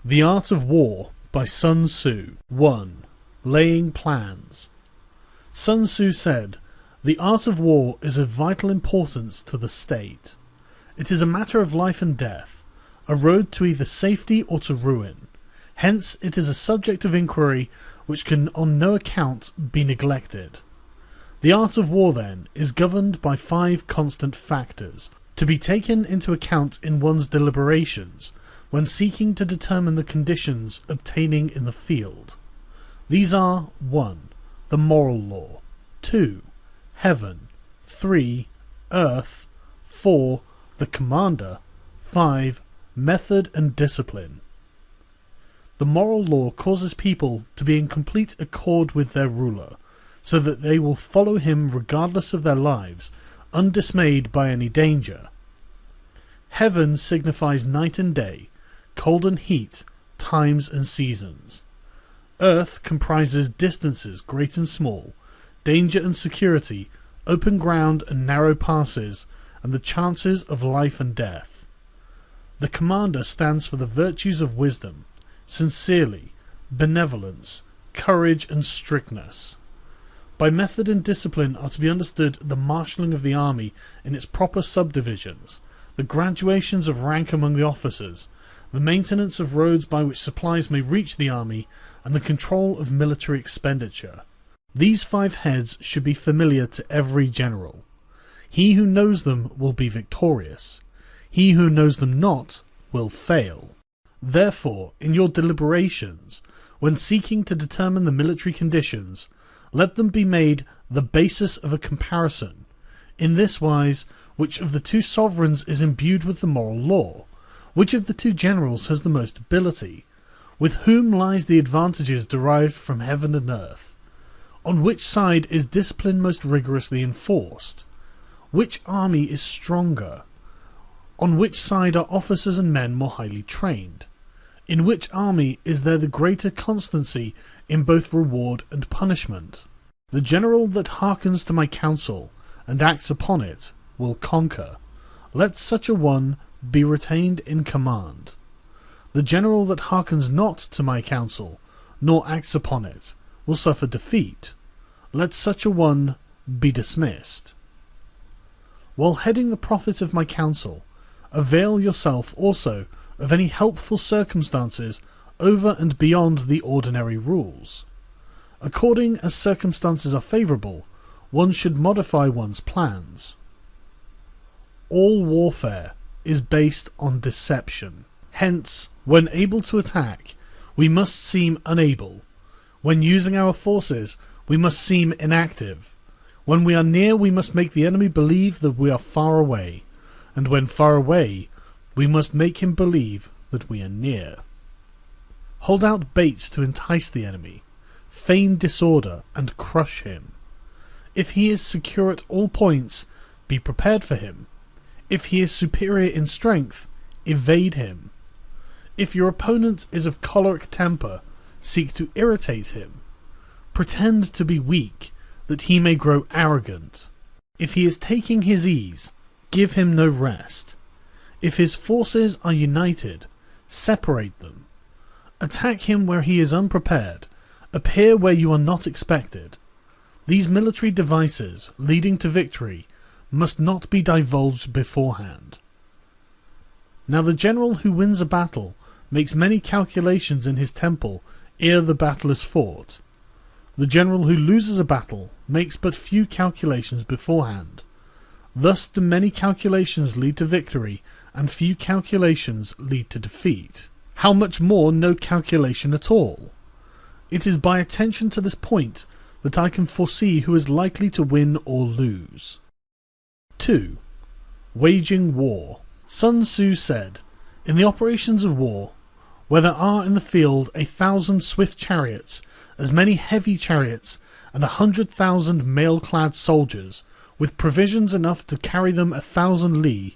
The Art of War by Sun Tzu. 1. Laying Plans. Sun Tzu said, "The art of war is of vital importance to the state. It is a matter of life and death, a road to either safety or to ruin. Hence it is a subject of inquiry which can on no account be neglected. The art of war, then, is governed by 5 constant factors, to be taken into account in one's deliberations, when seeking to determine the conditions obtaining in the field. These are 1. The moral law, 2. Heaven, 3. Earth, 4. The commander, 5. Method and discipline. The moral law causes people to be in complete accord with their ruler, so that they will follow him regardless of their lives, undismayed by any danger. Heaven signifies night and day, cold and heat, times and seasons. Earth comprises distances great and small, danger and security, open ground and narrow passes, and the chances of life and death. The commander stands for the virtues of wisdom, sincerity, benevolence, courage and strictness. By method and discipline are to be understood the marshalling of the army in its proper subdivisions, the graduations of rank among the officers, the maintenance of roads by which supplies may reach the army, and the control of military expenditure. These 5 heads should be familiar to every general. He who knows them will be victorious. He who knows them not will fail. Therefore, in your deliberations, when seeking to determine the military conditions, let them be made the basis of a comparison, in this wise: which of the 2 sovereigns is imbued with the moral law? Which of the 2 generals has the most ability? With whom lies the advantages derived from heaven and earth? On which side is discipline most rigorously enforced? Which army is stronger? On which side are officers and men more highly trained? In which army is there the greater constancy in both reward and punishment? The general that hearkens to my counsel and acts upon it will conquer. Let such a one be retained in command. The general that hearkens not to my counsel, nor acts upon it, will suffer defeat. Let such a one be dismissed. While heading the profit of my counsel, avail yourself also of any helpful circumstances over and beyond the ordinary rules. According as circumstances are favourable, one should modify one's plans. All warfare is based on deception. Hence, when able to attack, we must seem unable. When using our forces, we must seem inactive. When we are near, we must make the enemy believe that we are far away. And when far away, we must make him believe that we are near. Hold out baits to entice the enemy. Feign disorder and crush him. If he is secure at all points, be prepared for him. If he is superior in strength, evade him. If your opponent is of choleric temper, seek to irritate him. Pretend to be weak, that he may grow arrogant. If he is taking his ease, give him no rest. If his forces are united, separate them. Attack him where he is unprepared, appear where you are not expected. These military devices, leading to victory, must not be divulged beforehand. Now the general who wins a battle makes many calculations in his temple ere the battle is fought. The general who loses a battle makes but few calculations beforehand. Thus do many calculations lead to victory, and few calculations lead to defeat. How much more no calculation at all? It is by attention to this point that I can foresee who is likely to win or lose. 2. Waging war. Sun Tzu said, "In the operations of war, where there are in the field 1,000 swift chariots, as many heavy chariots, and 100,000 mail-clad soldiers, with provisions enough to carry them 1,000 li,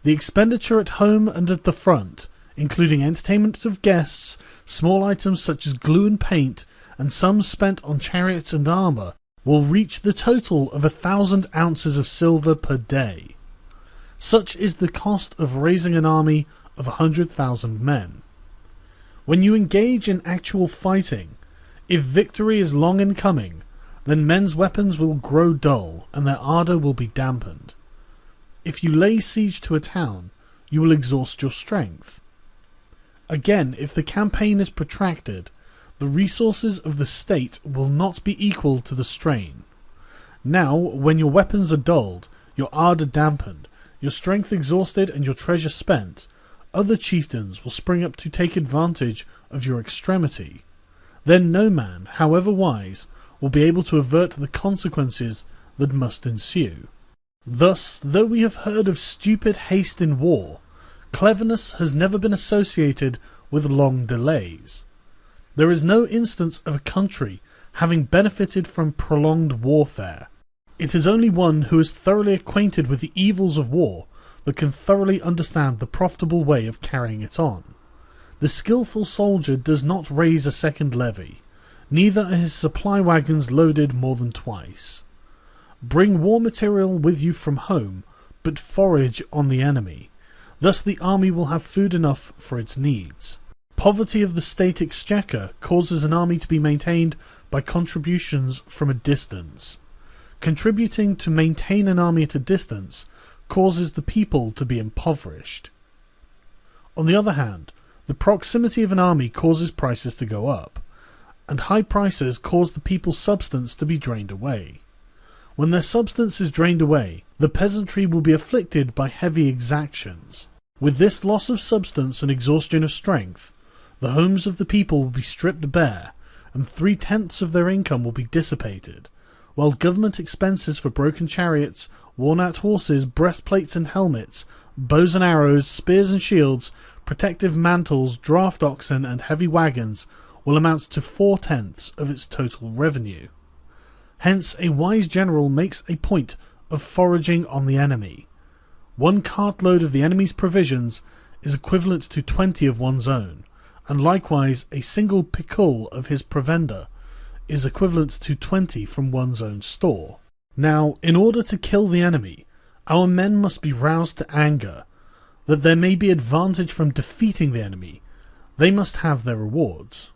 the expenditure at home and at the front, including entertainment of guests, small items such as glue and paint, and sums spent on chariots and armour, will reach the total of 1,000 ounces of silver per day. Such is the cost of raising an army of 100,000 men. When you engage in actual fighting, if victory is long in coming, then men's weapons will grow dull and their ardour will be dampened. If you lay siege to a town, you will exhaust your strength. Again, if the campaign is protracted, the resources of the state will not be equal to the strain. Now, when your weapons are dulled, your ardour dampened, your strength exhausted and your treasure spent, other chieftains will spring up to take advantage of your extremity. Then no man, however wise, will be able to avert the consequences that must ensue. Thus, though we have heard of stupid haste in war, cleverness has never been associated with long delays. There is no instance of a country having benefited from prolonged warfare. It is only one who is thoroughly acquainted with the evils of war that can thoroughly understand the profitable way of carrying it on. The skilful soldier does not raise a second levy, neither are his supply wagons loaded more than twice. Bring war material with you from home, but forage on the enemy. Thus the army will have food enough for its needs. Poverty of the state exchequer causes an army to be maintained by contributions from a distance. Contributing to maintain an army at a distance causes the people to be impoverished. On the other hand, the proximity of an army causes prices to go up, and high prices cause the people's substance to be drained away. When their substance is drained away, the peasantry will be afflicted by heavy exactions. With this loss of substance and exhaustion of strength, the homes of the people will be stripped bare, and 3/10 of their income will be dissipated, while government expenses for broken chariots, worn-out horses, breastplates and helmets, bows and arrows, spears and shields, protective mantles, draft oxen and heavy wagons will amount to 4/10 of its total revenue. Hence a wise general makes a point of foraging on the enemy. 1 cartload of the enemy's provisions is equivalent to 20 of one's own, and likewise a single picul of his provender is equivalent to 20 from one's own store. Now, in order to kill the enemy, our men must be roused to anger. That there may be advantage from defeating the enemy, they must have their rewards.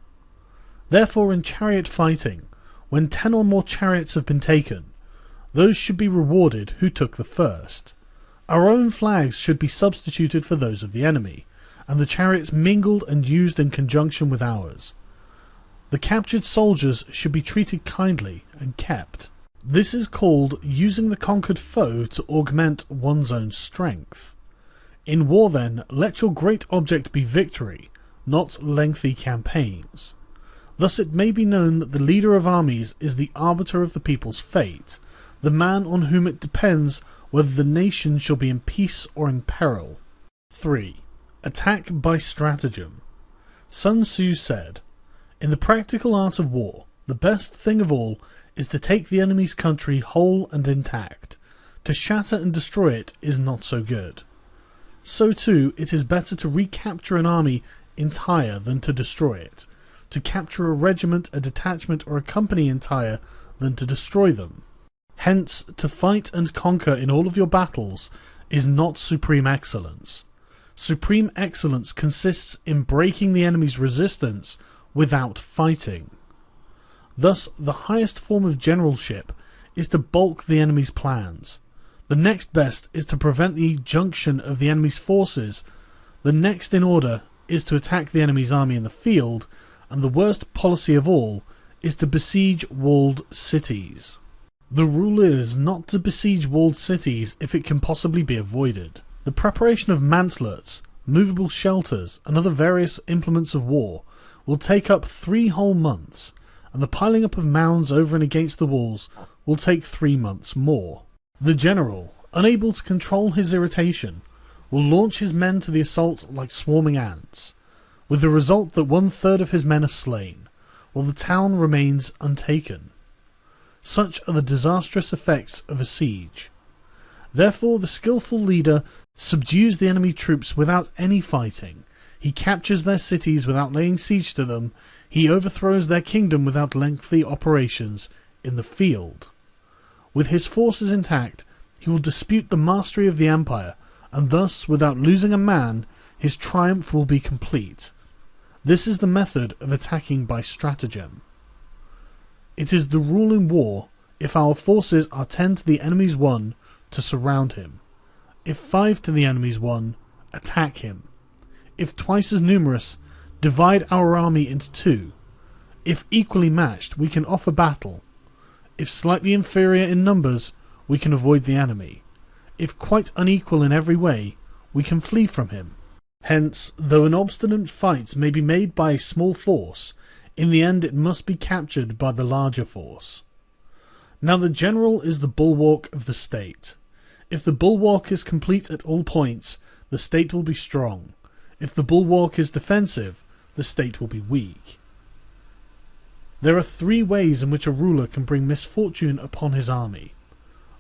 Therefore, in chariot fighting, when 10 or more chariots have been taken, those should be rewarded who took the first. Our own flags should be substituted for those of the enemy, and the chariots mingled and used in conjunction with ours. The captured soldiers should be treated kindly and kept. This is called using the conquered foe to augment one's own strength. In war, then, let your great object be victory, not lengthy campaigns. Thus it may be known that the leader of armies is the arbiter of the people's fate, the man on whom it depends whether the nation shall be in peace or in peril. 3. Attack by stratagem. Sun Tzu said, "In the practical art of war, the best thing of all is to take the enemy's country whole and intact. To shatter and destroy it is not so good. So too, it is better to recapture an army entire than to destroy it, to capture a regiment, a detachment, or a company entire than to destroy them. Hence, to fight and conquer in all of your battles is not supreme excellence. Supreme excellence consists in breaking the enemy's resistance without fighting. Thus, the highest form of generalship is to balk the enemy's plans. The next best is to prevent the junction of the enemy's forces. The next in order is to attack the enemy's army in the field, and the worst policy of all is to besiege walled cities. The rule is not to besiege walled cities if it can possibly be avoided. The preparation of mantlets, movable shelters, and other various implements of war will take up 3 whole months, and the piling up of mounds over and against the walls will take 3 months more. The general, unable to control his irritation, will launch his men to the assault like swarming ants, with the result that 1/3 of his men are slain, while the town remains untaken. Such are the disastrous effects of a siege. Therefore the skilful leader subdues the enemy troops without any fighting. He captures their cities without laying siege to them. He overthrows their kingdom without lengthy operations in the field. With his forces intact, he will dispute the mastery of the empire, and thus, without losing a man, his triumph will be complete. This is the method of attacking by stratagem. It is the rule in war, if our forces are 10 to the enemy's 1, to surround him. If 5 to the enemy's 1, attack him. If twice as numerous, divide our army into 2. If equally matched, we can offer battle. If slightly inferior in numbers, we can avoid the enemy. If quite unequal in every way, we can flee from him. Hence, though an obstinate fight may be made by a small force, in the end it must be captured by the larger force. Now the general is the bulwark of the state. If the bulwark is complete at all points, the state will be strong. If the bulwark is defensive, the state will be weak. There are 3 ways in which a ruler can bring misfortune upon his army.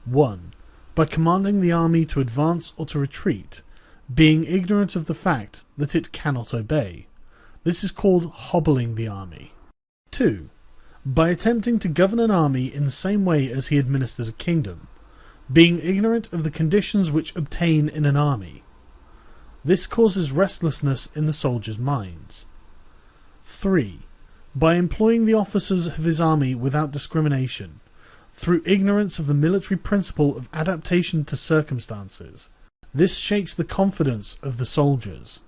1. By commanding the army to advance or to retreat, being ignorant of the fact that it cannot obey. This is called hobbling the army. 2. By attempting to govern an army in the same way as he administers a kingdom, being ignorant of the conditions which obtain in an army. This causes restlessness in the soldiers' minds. 3. By employing the officers of his army without discrimination, through ignorance of the military principle of adaptation to circumstances. This shakes the confidence of the soldiers.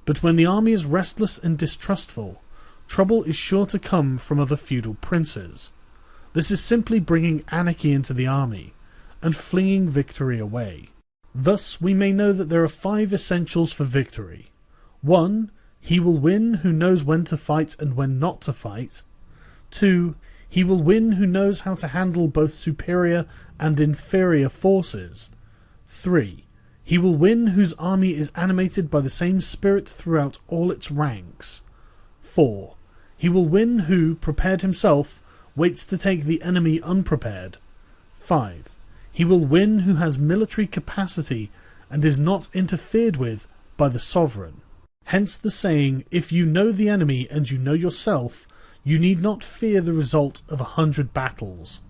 But when the army is restless and distrustful, trouble is sure to come from other feudal princes. This is simply bringing anarchy into the army, and flinging victory away. Thus we may know that there are 5 essentials for victory. 1. He will win who knows when to fight and when not to fight. 2. He will win who knows how to handle both superior and inferior forces. 3. He will win whose army is animated by the same spirit throughout all its ranks. 4. He will win who, prepared himself, waits to take the enemy unprepared. 5. He will win who has military capacity and is not interfered with by the sovereign. Hence the saying, if you know the enemy and you know yourself, you need not fear the result of 100 battles.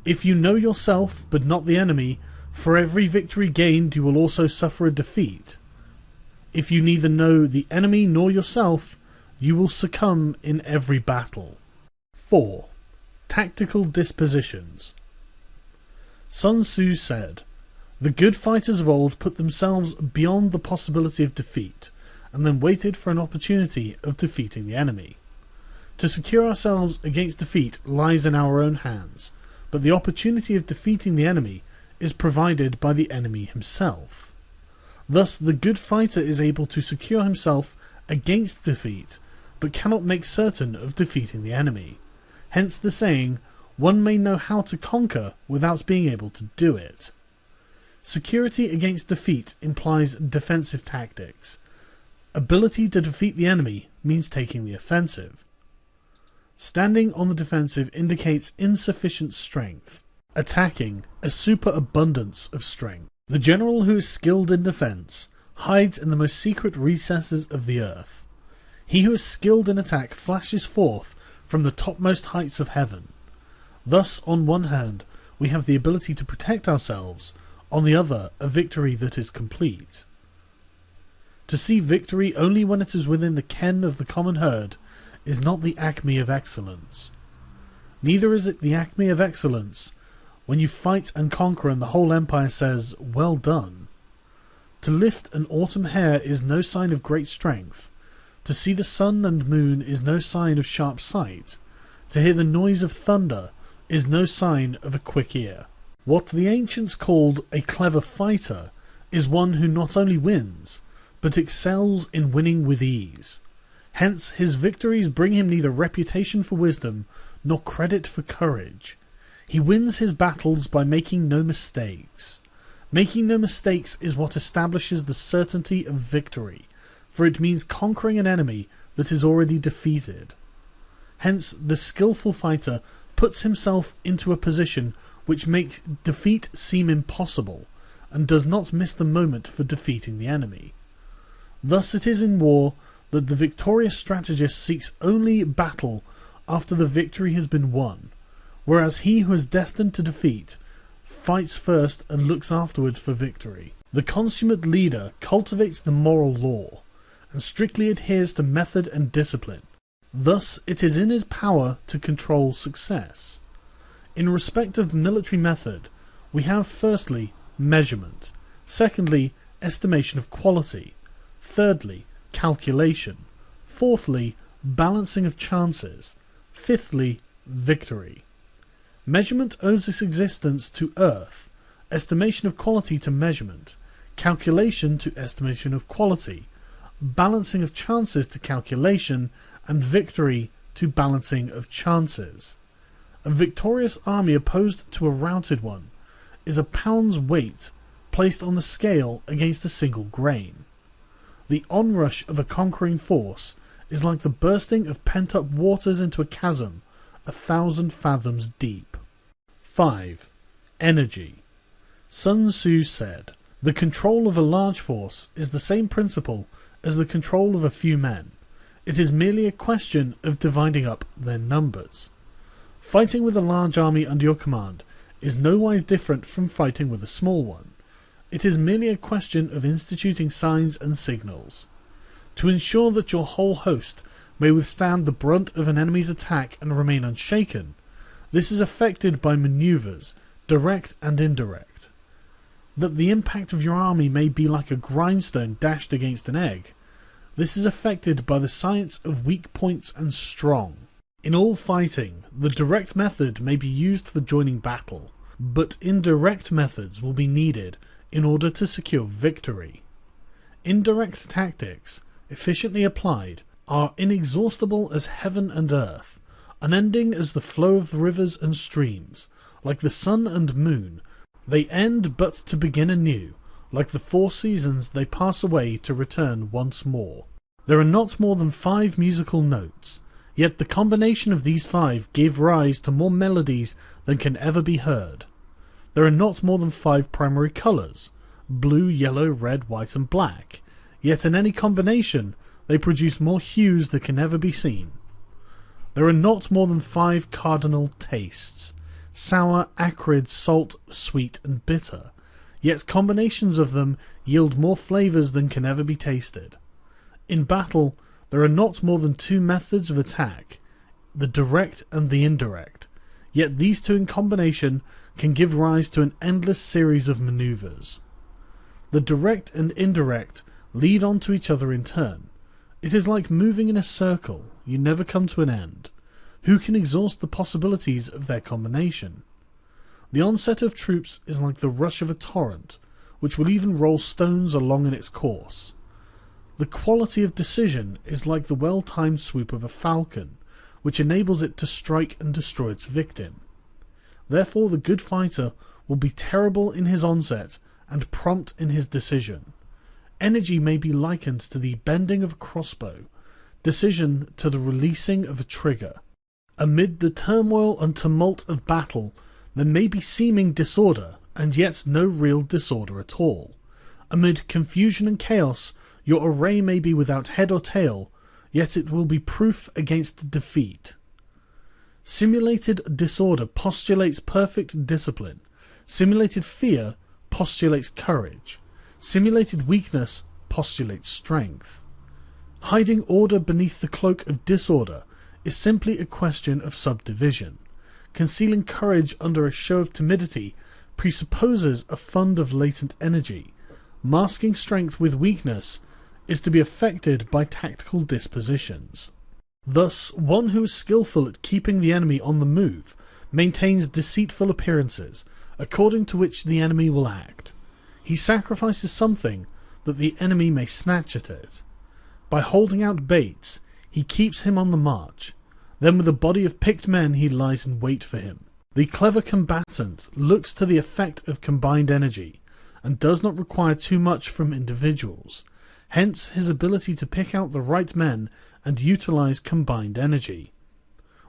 If you know yourself but not the enemy, for every victory gained you will also suffer a defeat. If you neither know the enemy nor yourself, you will succumb in every battle. 4. Tactical dispositions. Sun Tzu said, "The good fighters of old put themselves beyond the possibility of defeat, and then waited for an opportunity of defeating the enemy. To secure ourselves against defeat lies in our own hands, but the opportunity of defeating the enemy is provided by the enemy himself. Thus the good fighter is able to secure himself against defeat, but cannot make certain of defeating the enemy. Hence the saying, one may know how to conquer without being able to do it." Security against defeat implies defensive tactics. Ability to defeat the enemy means taking the offensive. Standing on the defensive indicates insufficient strength. Attacking, a superabundance of strength. The general who is skilled in defense hides in the most secret recesses of the earth. He who is skilled in attack flashes forth from the topmost heights of heaven. Thus, on one hand, we have the ability to protect ourselves, on the other, a victory that is complete. To see victory only when it is within the ken of the common herd is not the acme of excellence. Neither is it the acme of excellence when you fight and conquer and the whole empire says, "Well done." To lift an autumn hair is no sign of great strength. To see the sun and moon is no sign of sharp sight. To hear the noise of thunder is no sign of a quick ear. What the ancients called a clever fighter is one who not only wins, but excels in winning with ease. Hence his victories bring him neither reputation for wisdom nor credit for courage. He wins his battles by making no mistakes. Making no mistakes is what establishes the certainty of victory, for it means conquering an enemy that is already defeated. Hence the skillful fighter puts himself into a position which makes defeat seem impossible, and does not miss the moment for defeating the enemy. Thus it is in war that the victorious strategist seeks only battle after the victory has been won, whereas he who is destined to defeat fights first and looks afterwards for victory. The consummate leader cultivates the moral law, and strictly adheres to method and discipline. Thus, it is in his power to control success. In respect of the military method, we have firstly, measurement, secondly, estimation of quality, thirdly, calculation, fourthly, balancing of chances, fifthly, victory. Measurement owes its existence to earth, estimation of quality to measurement, calculation to estimation of quality, balancing of chances to calculation, and victory to balancing of chances. A victorious army opposed to a routed one is a pound's weight placed on the scale against a single grain. The onrush of a conquering force is like the bursting of pent-up waters into a chasm 1,000 fathoms deep. 5. Energy. Sun Tzu said, "The control of a large force is the same principle as the control of a few men. It is merely a question of dividing up their numbers." Fighting with a large army under your command is nowise different from fighting with a small one. It is merely a question of instituting signs and signals. To ensure that your whole host may withstand the brunt of an enemy's attack and remain unshaken, this is effected by manoeuvres, direct and indirect. That the impact of your army may be like a grindstone dashed against an egg, this is effected by the science of weak points and strong. In all fighting, the direct method may be used for joining battle, but indirect methods will be needed in order to secure victory. Indirect tactics, efficiently applied, are inexhaustible as heaven and earth, unending as the flow of rivers and streams. Like the sun and moon, they end but to begin anew. Like the 4 seasons, they pass away to return once more. There are not more than 5 musical notes, yet the combination of these 5 give rise to more melodies than can ever be heard. There are not more than 5 primary colours, blue, yellow, red, white and black, yet in any combination they produce more hues that can never be seen. There are not more than 5 cardinal tastes, sour, acrid, salt, sweet and bitter, yet combinations of them yield more flavours than can ever be tasted. In battle, there are not more than 2 methods of attack, the direct and the indirect, yet these 2 in combination can give rise to an endless series of manoeuvres. The direct and indirect lead on to each other in turn. It is like moving in a circle, you never come to an end. Who can exhaust the possibilities of their combination? The onset of troops is like the rush of a torrent, which will even roll stones along in its course. The quality of decision is like the well-timed swoop of a falcon, which enables it to strike and destroy its victim. Therefore the good fighter will be terrible in his onset and prompt in his decision. Energy may be likened to the bending of a crossbow, decision to the releasing of a trigger. Amid the turmoil and tumult of battle, there may be seeming disorder, and yet no real disorder at all. Amid confusion and chaos, your array may be without head or tail, yet it will be proof against defeat. Simulated disorder postulates perfect discipline. Simulated fear postulates courage. Simulated weakness postulates strength. Hiding order beneath the cloak of disorder is simply a question of subdivision. Concealing courage under a show of timidity presupposes a fund of latent energy. Masking strength with weakness is to be effected by tactical dispositions. Thus, one who is skillful at keeping the enemy on the move maintains deceitful appearances, according to which the enemy will act. He sacrifices something that the enemy may snatch at it. By holding out baits, he keeps him on the march. Then with a body of picked men he lies in wait for him. The clever combatant looks to the effect of combined energy, and does not require too much from individuals. Hence his ability to pick out the right men and utilize combined energy.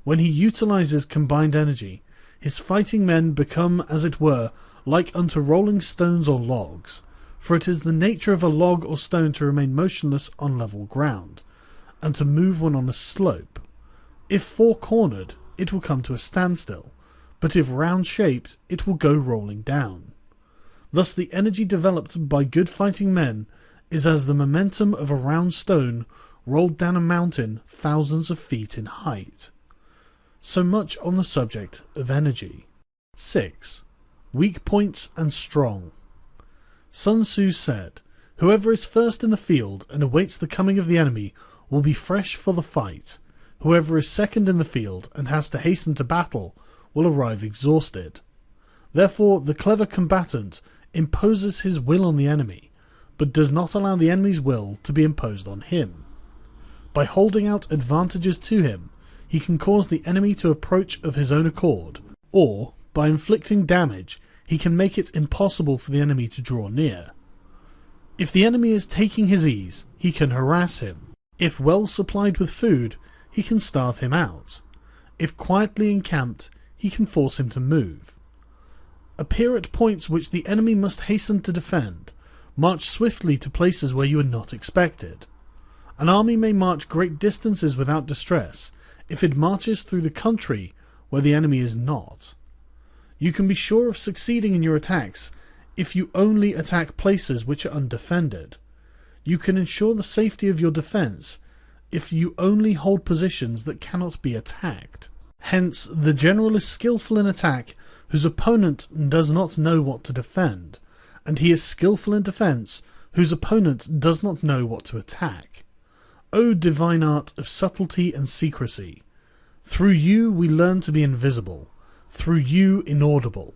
When he utilizes combined energy, his fighting men become, as it were, like unto rolling stones or logs, for it is the nature of a log or stone to remain motionless on level ground, and to move when on a slope. If four-cornered, it will come to a standstill, but if round-shaped, it will go rolling down. Thus the energy developed by good fighting men is as the momentum of a round stone rolled down a mountain thousands of feet in height. So much on the subject of energy. 6. Weak points and strong. Sun Tzu said, "Whoever is first in the field and awaits the coming of the enemy will be fresh for the fight. Whoever is second in the field and has to hasten to battle will arrive exhausted." Therefore, the clever combatant imposes his will on the enemy, but does not allow the enemy's will to be imposed on him. By holding out advantages to him, he can cause the enemy to approach of his own accord, or, by inflicting damage, he can make it impossible for the enemy to draw near. If the enemy is taking his ease, he can harass him. If well supplied with food, he can starve him out. If quietly encamped, he can force him to move. Appear at points which the enemy must hasten to defend. March swiftly to places where you are not expected. An army may march great distances without distress if it marches through the country where the enemy is not. You can be sure of succeeding in your attacks if you only attack places which are undefended. You can ensure the safety of your defense if you only hold positions that cannot be attacked. Hence, the general is skillful in attack whose opponent does not know what to defend, and he is skillful in defense whose opponent does not know what to attack. O divine art of subtlety and secrecy! Through you we learn to be invisible, through you inaudible,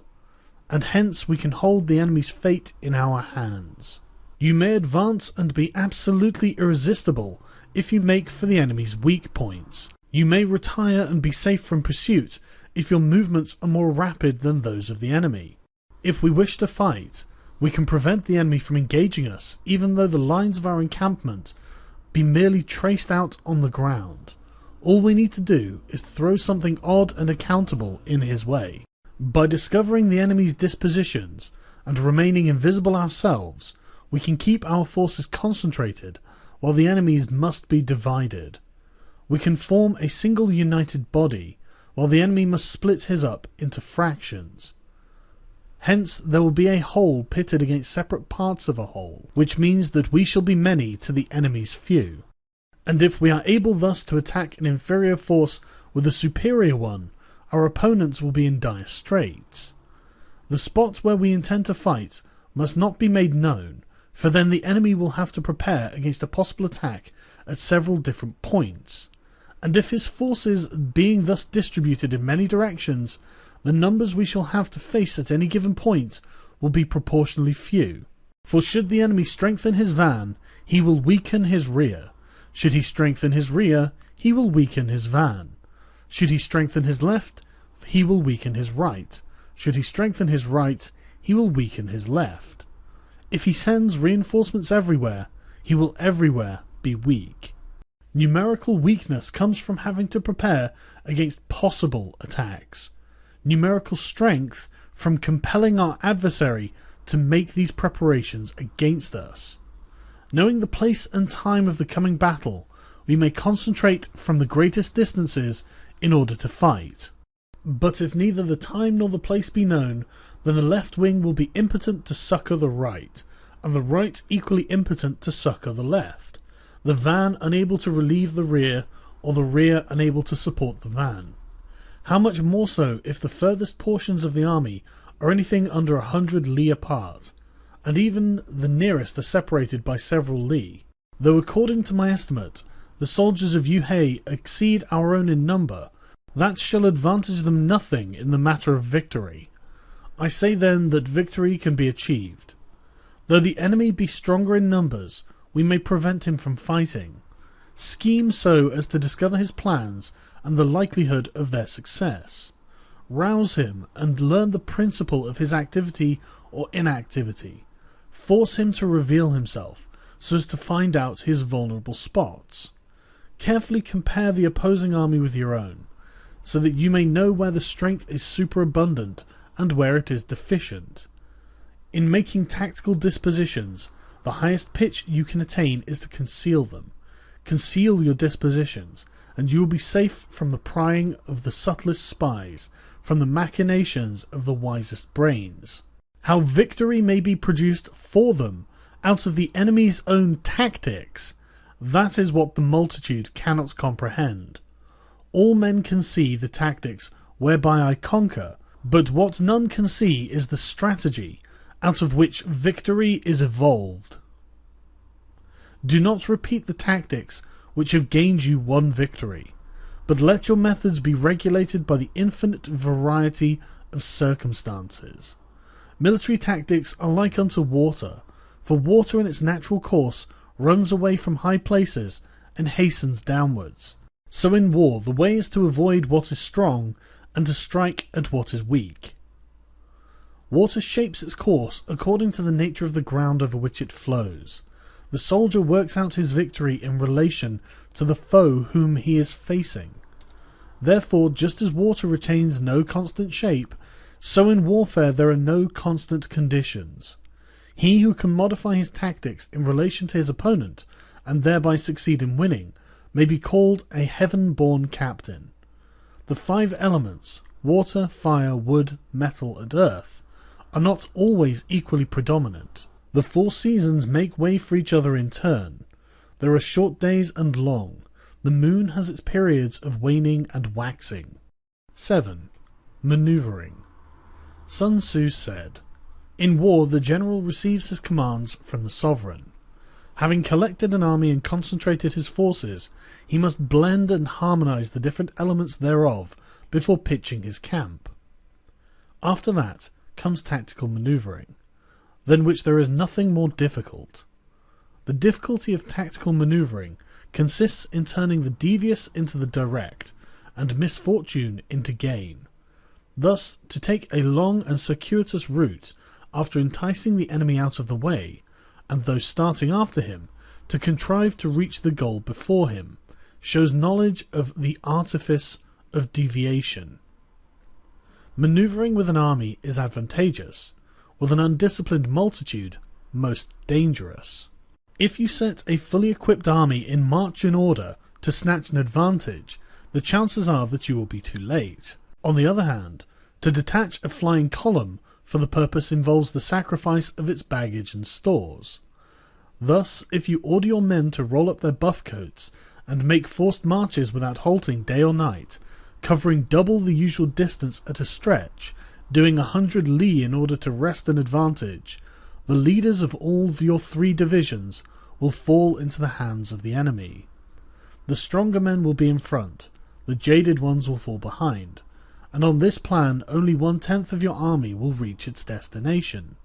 and hence we can hold the enemy's fate in our hands. You may advance and be absolutely irresistible if you make for the enemy's weak points. You may retire and be safe from pursuit if your movements are more rapid than those of the enemy. If we wish to fight, we can prevent the enemy from engaging us even though the lines of our encampment be merely traced out on the ground. All we need to do is throw something odd and accountable in his way. By discovering the enemy's dispositions and remaining invisible ourselves, we can keep our forces concentrated while the enemy's must be divided. We can form a single united body while the enemy must split his up into fractions. Hence there will be a whole pitted against separate parts of a whole, which means that we shall be many to the enemy's few. And if we are able thus to attack an inferior force with a superior one, our opponents will be in dire straits. The spot where we intend to fight must not be made known, for then the enemy will have to prepare against a possible attack at several different points. And if his forces being thus distributed in many directions, the numbers we shall have to face at any given point will be proportionally few. For should the enemy strengthen his van, he will weaken his rear. Should he strengthen his rear, he will weaken his van. Should he strengthen his left, he will weaken his right. Should he strengthen his right, he will weaken his left. If he sends reinforcements everywhere, he will everywhere be weak. Numerical weakness comes from having to prepare against possible attacks. Numerical strength from compelling our adversary to make these preparations against us. Knowing the place and time of the coming battle, we may concentrate from the greatest distances in order to fight. But if neither the time nor the place be known, then the left wing will be impotent to succour the right, and the right equally impotent to succour the left, the van unable to relieve the rear, or the rear unable to support the van. How much more so if the furthest portions of the army are anything under 100 li apart, and even the nearest are separated by several li. Though according to my estimate, the soldiers of Yue exceed our own in number, that shall advantage them nothing in the matter of victory. I say then that victory can be achieved. Though the enemy be stronger in numbers, we may prevent him from fighting. Scheme so as to discover his plans and the likelihood of their success. Rouse him and learn the principle of his activity or inactivity. Force him to reveal himself so as to find out his vulnerable spots. Carefully compare the opposing army with your own, so that you may know where the strength is superabundant and where it is deficient. In making tactical dispositions, the highest pitch you can attain is to conceal them. Conceal your dispositions, and you will be safe from the prying of the subtlest spies, from the machinations of the wisest brains. How victory may be produced for them, out of the enemy's own tactics, that is what the multitude cannot comprehend. All men can see the tactics whereby I conquer, but what none can see is the strategy out of which victory is evolved. Do not repeat the tactics which have gained you one victory, but let your methods be regulated by the infinite variety of circumstances. Military tactics are like unto water, for water in its natural course runs away from high places and hastens downwards. So in war the way is to avoid what is strong and to strike at what is weak. Water shapes its course according to the nature of the ground over which it flows. The soldier works out his victory in relation to the foe whom he is facing. Therefore, just as water retains no constant shape, so in warfare there are no constant conditions. He who can modify his tactics in relation to his opponent, and thereby succeed in winning, may be called a heaven-born captain. The 5 elements, water, fire, wood, metal, and earth, are not always equally predominant. The 4 seasons make way for each other in turn. There are short days and long. The moon has its periods of waning and waxing. 7. Maneuvering. Sun Tzu said, "In war the general receives his commands from the sovereign. Having collected an army and concentrated his forces, he must blend and harmonize the different elements thereof before pitching his camp. After that comes tactical maneuvering, than which there is nothing more difficult. The difficulty of tactical maneuvering consists in turning the devious into the direct, and misfortune into gain. Thus, to take a long and circuitous route after enticing the enemy out of the way, and though starting after him, to contrive to reach the goal before him, shows knowledge of the artifice of deviation. Maneuvering with an army is advantageous, with an undisciplined multitude most dangerous. If you set a fully equipped army in march in order to snatch an advantage, the chances are that you will be too late. On the other hand, to detach a flying column for the purpose involves the sacrifice of its baggage and stores. Thus, if you order your men to roll up their buff coats and make forced marches without halting day or night, covering double the usual distance at a stretch, doing 100 li in order to wrest an advantage, the leaders of all of your 3 divisions will fall into the hands of the enemy. The stronger men will be in front, the jaded ones will fall behind, and on this plan only 1/10 of your army will reach its destination.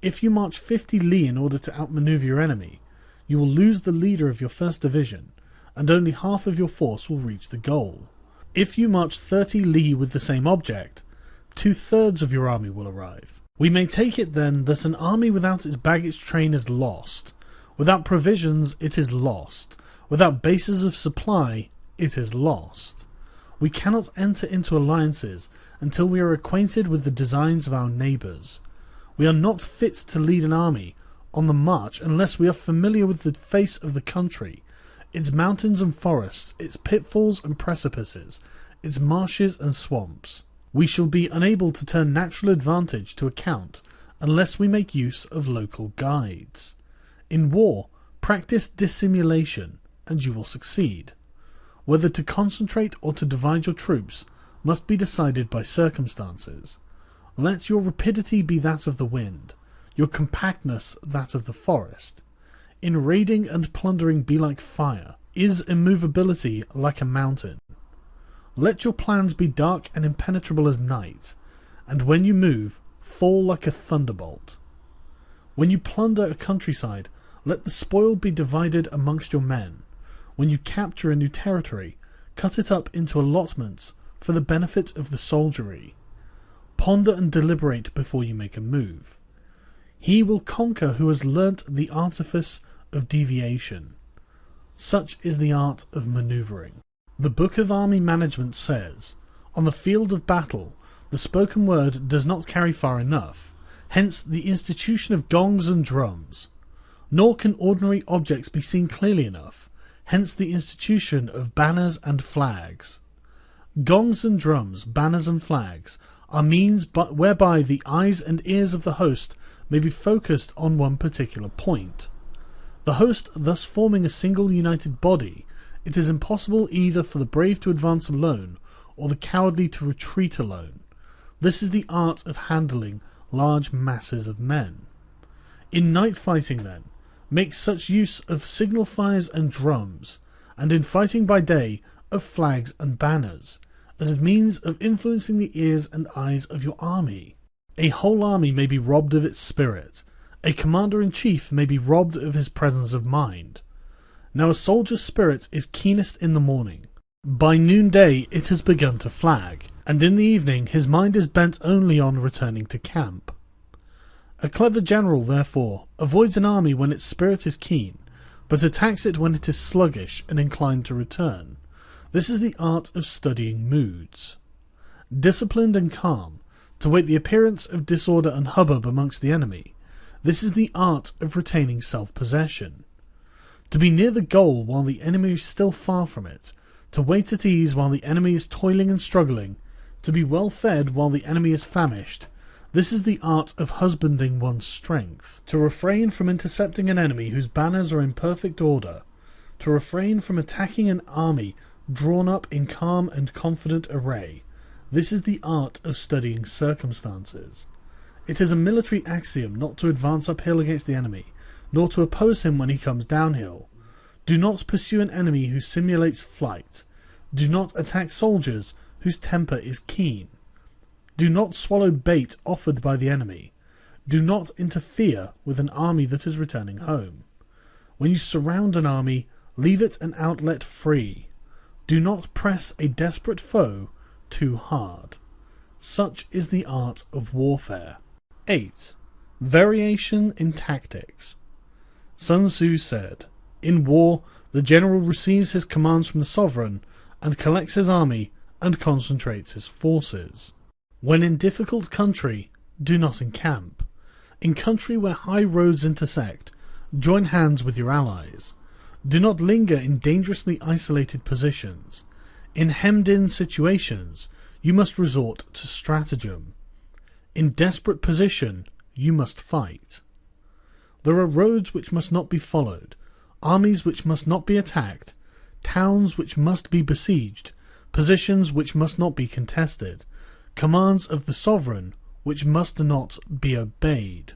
If you march 50 li in order to outmaneuver your enemy, you will lose the leader of your first division, and only half of your force will reach the goal. If you march 30 li with the same object, 2/3 of your army will arrive. We may take it then that an army without its baggage train is lost. Without provisions it is lost. Without bases of supply it is lost. We cannot enter into alliances until we are acquainted with the designs of our neighbours. We are not fit to lead an army on the march unless we are familiar with the face of the country, its mountains and forests, its pitfalls and precipices, its marshes and swamps. We shall be unable to turn natural advantage to account unless we make use of local guides. In war, practice dissimulation, and you will succeed. Whether to concentrate or to divide your troops must be decided by circumstances. Let your rapidity be that of the wind, your compactness that of the forest. In raiding and plundering be like fire, is immovability like a mountain. Let your plans be dark and impenetrable as night, and when you move, fall like a thunderbolt. When you plunder a countryside, let the spoil be divided amongst your men. When you capture a new territory, cut it up into allotments for the benefit of the soldiery. Ponder and deliberate before you make a move. He will conquer who has learnt the artifice of deviation. Such is the art of manoeuvring. The Book of Army Management says, "On the field of battle, the spoken word does not carry far enough, hence the institution of gongs and drums. Nor can ordinary objects be seen clearly enough, hence the institution of banners and flags. Gongs and drums, banners and flags, are means whereby the eyes and ears of the host may be focused on one particular point. The host thus forming a single united body, it is impossible either for the brave to advance alone or the cowardly to retreat alone. This is the art of handling large masses of men. In night fighting, then, make such use of signal fires and drums, and in fighting by day of flags and banners, as a means of influencing the ears and eyes of your army. A whole army may be robbed of its spirit. A commander-in-chief may be robbed of his presence of mind. Now a soldier's spirit is keenest in the morning. By noonday it has begun to flag, and in the evening his mind is bent only on returning to camp. A clever general, therefore, avoids an army when its spirit is keen, but attacks it when it is sluggish and inclined to return. This is the art of studying moods. Disciplined and calm, to wait the appearance of disorder and hubbub amongst the enemy. This is the art of retaining self-possession. To be near the goal while the enemy is still far from it, to wait at ease while the enemy is toiling and struggling, to be well fed while the enemy is famished. This is the art of husbanding one's strength. To refrain from intercepting an enemy whose banners are in perfect order. To refrain from attacking an army drawn up in calm and confident array. This is the art of studying circumstances. It is a military axiom not to advance uphill against the enemy, nor to oppose him when he comes downhill. Do not pursue an enemy who simulates flight. Do not attack soldiers whose temper is keen. Do not swallow bait offered by the enemy. Do not interfere with an army that is returning home. When you surround an army, leave it an outlet free. Do not press a desperate foe too hard. Such is the art of warfare. 8. Variation in tactics. Sun Tzu said, "In war, the general receives his commands from the sovereign, and collects his army, and concentrates his forces. When in difficult country, do not encamp. In country where high roads intersect, join hands with your allies. Do not linger in dangerously isolated positions. In hemmed-in situations, you must resort to stratagem. In desperate position, you must fight. There are roads which must not be followed, armies which must not be attacked, towns which must be besieged, positions which must not be contested, commands of the sovereign which must not be obeyed."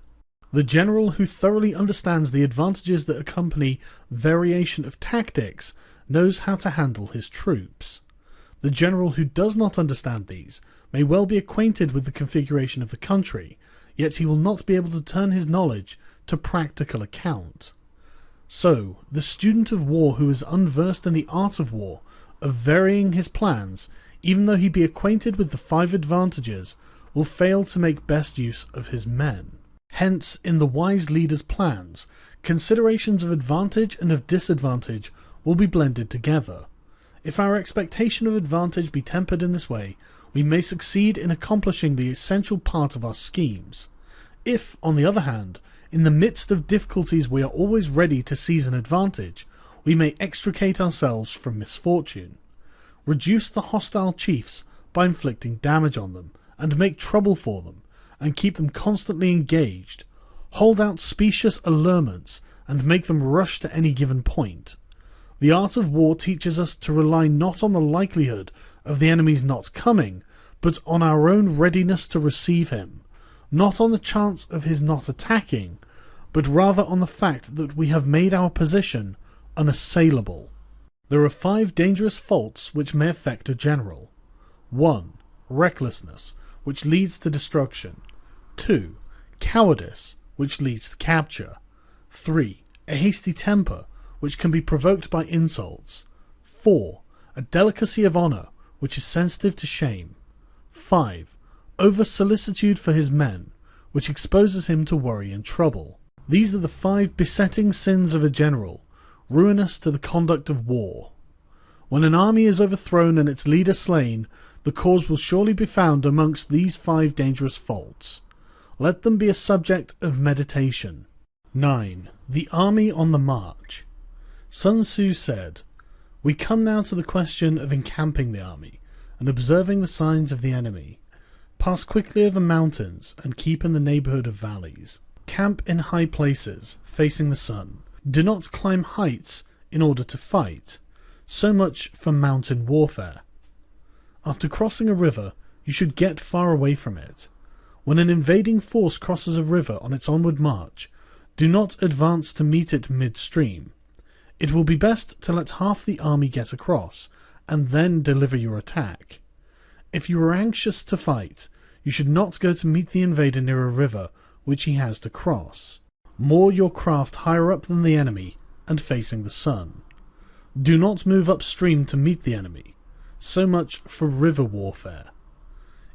The general who thoroughly understands the advantages that accompany variation of tactics knows how to handle his troops. The general who does not understand these may well be acquainted with the configuration of the country, yet he will not be able to turn his knowledge to practical account. So, the student of war who is unversed in the art of war, of varying his plans, even though he be acquainted with the 5 advantages, will fail to make best use of his men. Hence, in the wise leader's plans, considerations of advantage and of disadvantage will be blended together. If our expectation of advantage be tempered in this way, we may succeed in accomplishing the essential part of our schemes. If, on the other hand, in the midst of difficulties we are always ready to seize an advantage, we may extricate ourselves from misfortune. Reduce the hostile chiefs by inflicting damage on them, and make trouble for them, and keep them constantly engaged. Hold out specious allurements, and make them rush to any given point. The art of war teaches us to rely not on the likelihood of the enemy's not coming, but on our own readiness to receive him, not on the chance of his not attacking, but rather on the fact that we have made our position unassailable. There are 5 dangerous faults which may affect a general. 1. Recklessness, which leads to destruction. 2. Cowardice, which leads to capture. 3. A hasty temper, which can be provoked by insults. 4. A delicacy of honour, which is sensitive to shame. 5. Over-solicitude for his men, which exposes him to worry and trouble. These are the 5 besetting sins of a general, ruinous to the conduct of war. When an army is overthrown and its leader slain, the cause will surely be found amongst these 5 dangerous faults. Let them be a subject of meditation. 9. The army on the march. Sun Tzu said, "We come now to the question of encamping the army, and observing the signs of the enemy. Pass quickly over mountains, and keep in the neighbourhood of valleys. Camp in high places, facing the sun. Do not climb heights in order to fight. So much for mountain warfare. After crossing a river, you should get far away from it. When an invading force crosses a river on its onward march, do not advance to meet it midstream. It will be best to let half the army get across, and then deliver your attack. If you are anxious to fight, you should not go to meet the invader near a river which he has to cross. Moor your craft higher up than the enemy, and facing the sun. Do not move upstream to meet the enemy. So much for river warfare.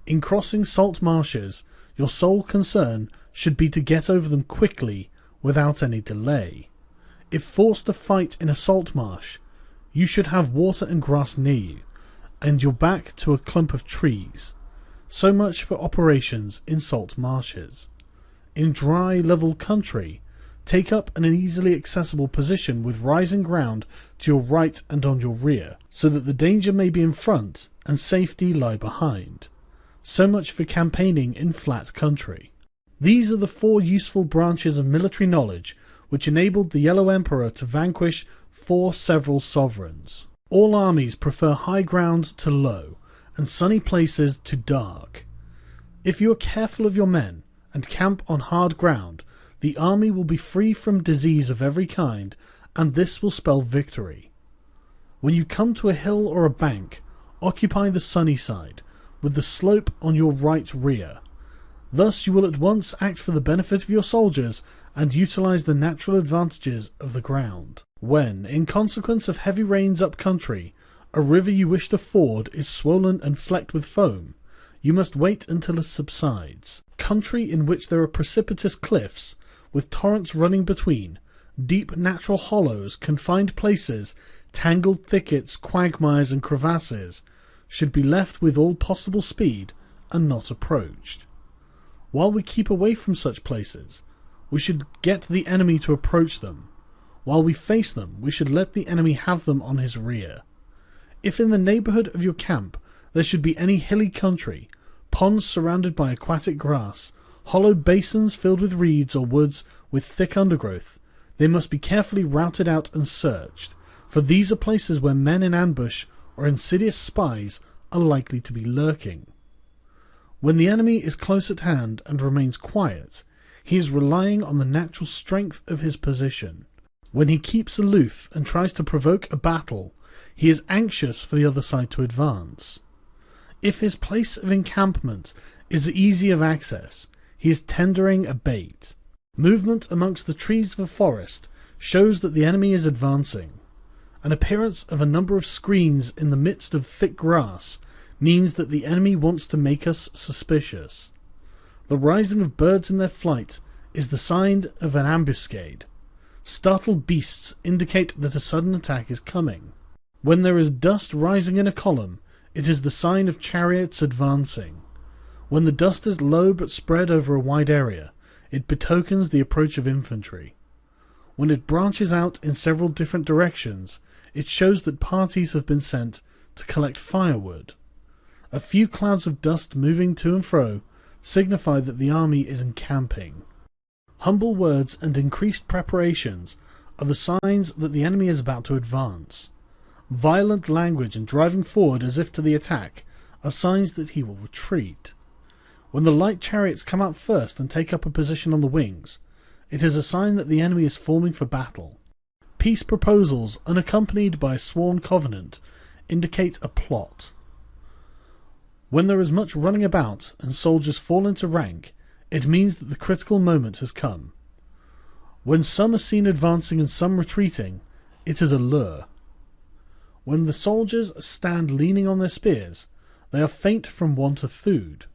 In crossing salt marshes, your sole concern should be to get over them quickly without any delay. If forced to fight in a salt marsh, you should have water and grass near you, and your back to a clump of trees. So much for operations in salt marshes. In dry, level country, take up an easily accessible position with rising ground to your right and on your rear, so that the danger may be in front and safety lie behind. So much for campaigning in flat country. These are the 4 useful branches of military knowledge which enabled the Yellow Emperor to vanquish 4 several sovereigns. All armies prefer high ground to low, and sunny places to dark. If you are careful of your men, and camp on hard ground, the army will be free from disease of every kind, and this will spell victory. When you come to a hill or a bank, occupy the sunny side, with the slope on your right rear. Thus you will at once act for the benefit of your soldiers, and utilize the natural advantages of the ground. When, in consequence of heavy rains up country, a river you wish to ford is swollen and flecked with foam, you must wait until it subsides. Country in which there are precipitous cliffs, with torrents running between, deep natural hollows, confined places, tangled thickets, quagmires and crevasses, should be left with all possible speed and not approached. While we keep away from such places, we should get the enemy to approach them. While we face them, we should let the enemy have them on his rear. If in the neighbourhood of your camp there should be any hilly country, ponds surrounded by aquatic grass, hollow basins filled with reeds or woods with thick undergrowth, they must be carefully routed out and searched, for these are places where men in ambush or insidious spies are likely to be lurking. When the enemy is close at hand and remains quiet, he is relying on the natural strength of his position. When he keeps aloof and tries to provoke a battle, he is anxious for the other side to advance. If his place of encampment is easy of access, he is tendering a bait. Movement amongst the trees of a forest shows that the enemy is advancing. An appearance of a number of screens in the midst of thick grass means that the enemy wants to make us suspicious. The rising of birds in their flight is the sign of an ambuscade. Startled beasts indicate that a sudden attack is coming. When there is dust rising in a column, it is the sign of chariots advancing. When the dust is low but spread over a wide area, it betokens the approach of infantry. When it branches out in several different directions, it shows that parties have been sent to collect firewood. A few clouds of dust moving to and fro signify that the army is encamping. Humble words and increased preparations are the signs that the enemy is about to advance. Violent language and driving forward as if to the attack are signs that he will retreat. When the light chariots come out first and take up a position on the wings, it is a sign that the enemy is forming for battle. Peace proposals unaccompanied by a sworn covenant indicate a plot. When there is much running about and soldiers fall into rank, it means that the critical moment has come. When some are seen advancing and some retreating, it is a lure. When the soldiers stand leaning on their spears, they are faint from want of food.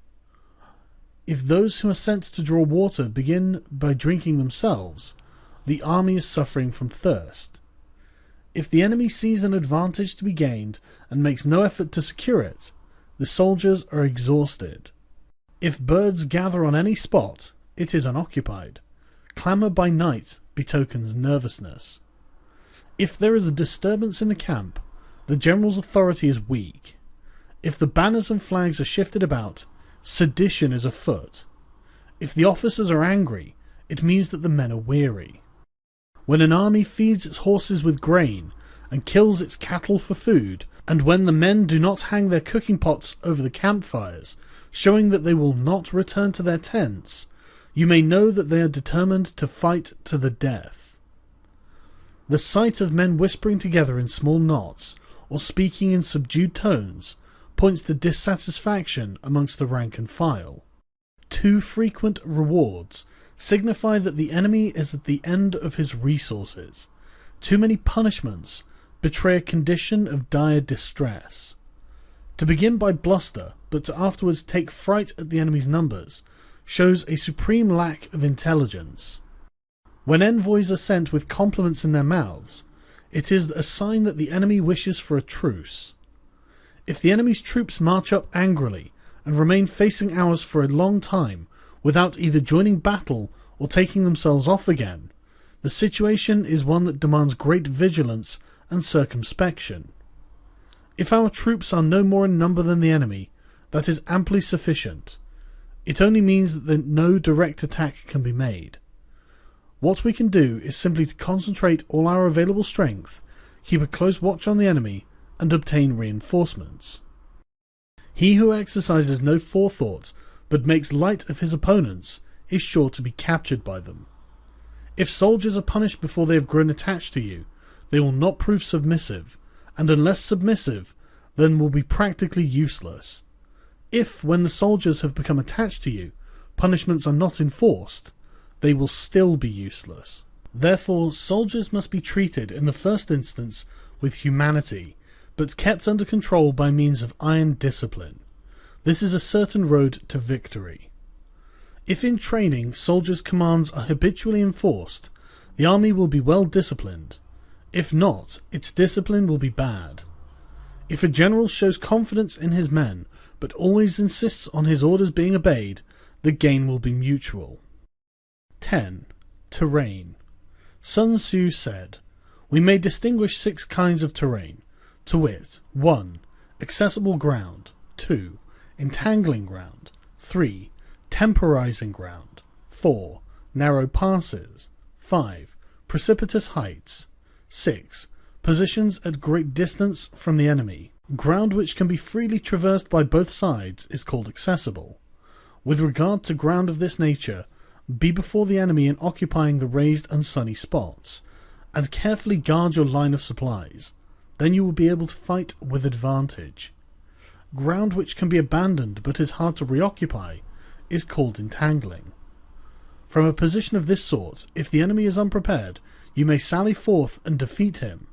If those who are sent to draw water begin by drinking themselves, the army is suffering from thirst. If the enemy sees an advantage to be gained and makes no effort to secure it, the soldiers are exhausted. If birds gather on any spot, it is unoccupied. Clamour by night betokens nervousness. If there is a disturbance in the camp, the general's authority is weak. If the banners and flags are shifted about, sedition is afoot. If the officers are angry, it means that the men are weary. When an army feeds its horses with grain and kills its cattle for food, and when the men do not hang their cooking pots over the campfires, showing that they will not return to their tents, you may know that they are determined to fight to the death. The sight of men whispering together in small knots, or speaking in subdued tones, points to dissatisfaction amongst the rank and file. Too frequent rewards signify that the enemy is at the end of his resources. Too many punishments betray a condition of dire distress. To begin by bluster, but to afterwards take fright at the enemy's numbers, shows a supreme lack of intelligence. When envoys are sent with compliments in their mouths, it is a sign that the enemy wishes for a truce. If the enemy's troops march up angrily and remain facing ours for a long time without either joining battle or taking themselves off again, the situation is one that demands great vigilance and circumspection. If our troops are no more in number than the enemy, that is amply sufficient. It only means that no direct attack can be made. What we can do is simply to concentrate all our available strength, keep a close watch on the enemy, and obtain reinforcements. He who exercises no forethought, but makes light of his opponents, is sure to be captured by them. If soldiers are punished before they have grown attached to you, they will not prove submissive, and unless submissive, then will be practically useless. If, when the soldiers have become attached to you, punishments are not enforced, they will still be useless. Therefore, soldiers must be treated in the first instance with humanity, but kept under control by means of iron discipline. This is a certain road to victory. If in training soldiers' commands are habitually enforced, the army will be well disciplined. If not, its discipline will be bad. If a general shows confidence in his men, but always insists on his orders being obeyed, the gain will be mutual. 10. Terrain. Sun Tzu said, "We may distinguish 6 kinds of terrain, to wit, 1. Accessible ground, 2. Entangling ground, 3. Temporizing ground, 4. Narrow passes, 5. Precipitous heights, 6. Positions at great distance from the enemy. Ground which can be freely traversed by both sides is called accessible. With regard to ground of this nature, be before the enemy in occupying the raised and sunny spots, and carefully guard your line of supplies. Then you will be able to fight with advantage. Ground which can be abandoned but is hard to reoccupy is called entangling. From a position of this sort, if the enemy is unprepared, you may sally forth and defeat him,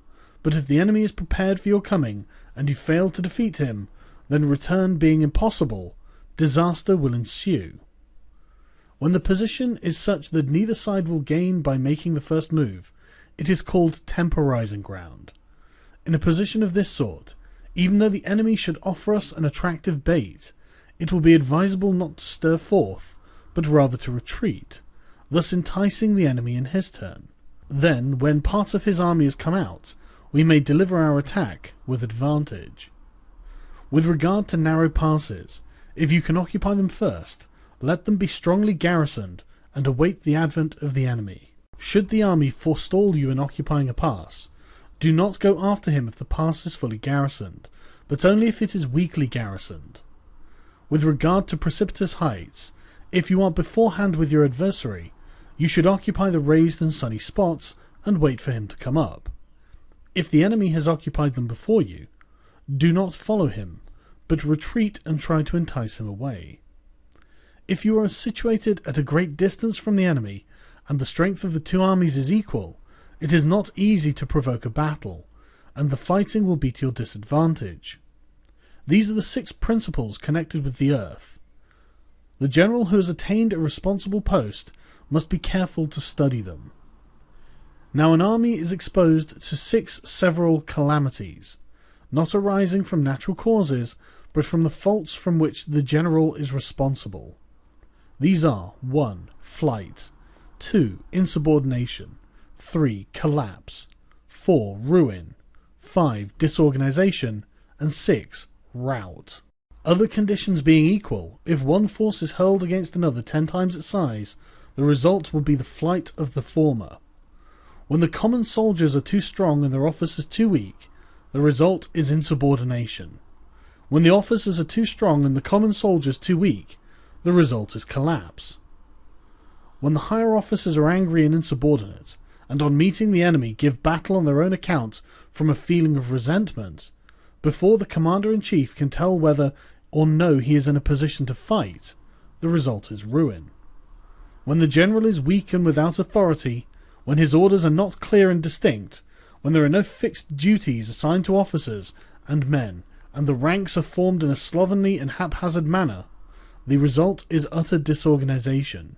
but if the enemy is prepared for your coming, and you fail to defeat him, then return being impossible, disaster will ensue. When the position is such that neither side will gain by making the first move, it is called temporizing ground. In a position of this sort, even though the enemy should offer us an attractive bait, it will be advisable not to stir forth, but rather to retreat, thus enticing the enemy in his turn. Then, when part of his army has come out, we may deliver our attack with advantage. With regard to narrow passes, if you can occupy them first, let them be strongly garrisoned and await the advent of the enemy. Should the army forestall you in occupying a pass, do not go after him if the pass is fully garrisoned, but only if it is weakly garrisoned. With regard to precipitous heights, if you are beforehand with your adversary, you should occupy the raised and sunny spots and wait for him to come up. If the enemy has occupied them before you, do not follow him, but retreat and try to entice him away. If you are situated at a great distance from the enemy, and the strength of the two armies is equal, it is not easy to provoke a battle, and the fighting will be to your disadvantage. These are the 6 principles connected with the earth. The general who has attained a responsible post must be careful to study them. Now an army is exposed to 6 several calamities, not arising from natural causes, but from the faults from which the general is responsible. These are 1. Flight, 2. Insubordination, 3. Collapse, 4. Ruin, 5. Disorganization, and 6. Rout. Other conditions being equal, if one force is hurled against another 10 times its size, the result will be the flight of the former. When the common soldiers are too strong and their officers too weak, the result is insubordination. When the officers are too strong and the common soldiers too weak, the result is collapse. When the higher officers are angry and insubordinate, and on meeting the enemy give battle on their own account from a feeling of resentment, before the commander-in-chief can tell whether or no he is in a position to fight, the result is ruin. When the general is weak and without authority, when his orders are not clear and distinct, when there are no fixed duties assigned to officers and men, and the ranks are formed in a slovenly and haphazard manner, the result is utter disorganization.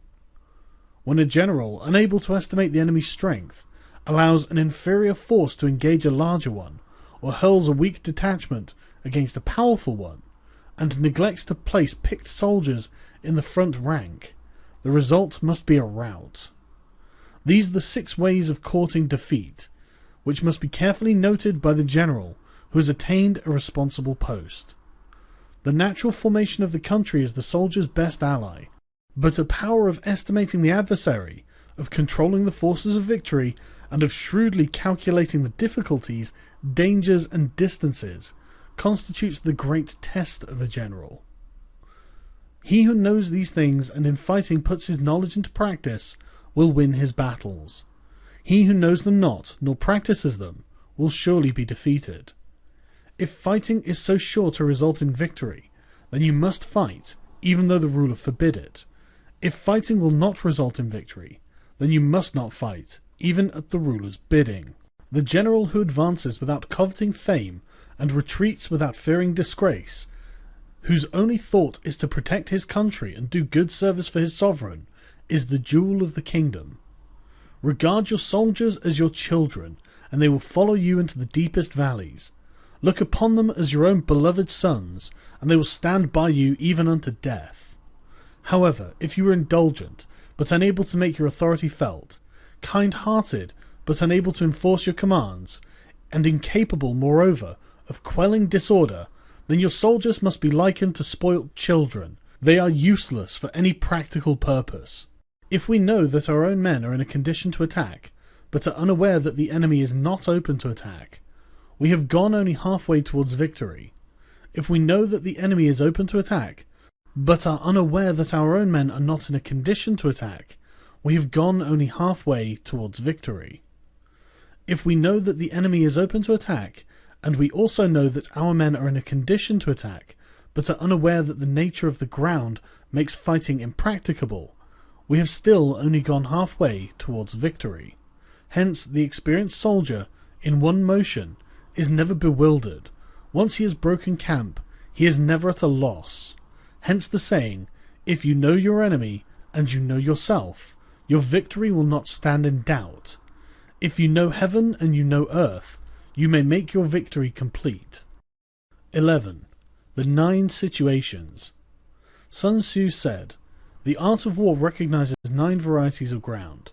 When a general, unable to estimate the enemy's strength, allows an inferior force to engage a larger one, or hurls a weak detachment against a powerful one, and neglects to place picked soldiers in the front rank, the result must be a rout. These are the 6 ways of courting defeat, which must be carefully noted by the general who has attained a responsible post. The natural formation of the country is the soldier's best ally, but a power of estimating the adversary, of controlling the forces of victory, and of shrewdly calculating the difficulties, dangers, and distances constitutes the great test of a general. He who knows these things and in fighting puts his knowledge into practice will win his battles. He who knows them not, nor practices them, will surely be defeated. If fighting is so sure to result in victory, then you must fight, even though the ruler forbid it. If fighting will not result in victory, then you must not fight, even at the ruler's bidding. The general who advances without coveting fame, and retreats without fearing disgrace, whose only thought is to protect his country and do good service for his sovereign, is the jewel of the kingdom. Regard your soldiers as your children, and they will follow you into the deepest valleys. Look upon them as your own beloved sons, and they will stand by you even unto death. However, if you are indulgent, but unable to make your authority felt, kind-hearted, but unable to enforce your commands, and incapable, moreover, of quelling disorder, then your soldiers must be likened to spoilt children. They are useless for any practical purpose. If we know that our own men are in a condition to attack, but are unaware that the enemy is not open to attack, we have gone only halfway towards victory. If we know that the enemy is open to attack, but are unaware that our own men are not in a condition to attack, we have gone only halfway towards victory. If we know that the enemy is open to attack, and we also know that our men are in a condition to attack, but are unaware that the nature of the ground makes fighting impracticable, we have still only gone halfway towards victory. Hence, the experienced soldier, in one motion, is never bewildered. Once he has broken camp, he is never at a loss. Hence the saying, if you know your enemy, and you know yourself, your victory will not stand in doubt. If you know heaven and you know earth, you may make your victory complete. 11. The 9 situations. Sun Tzu said, the art of war recognizes 9 varieties of ground.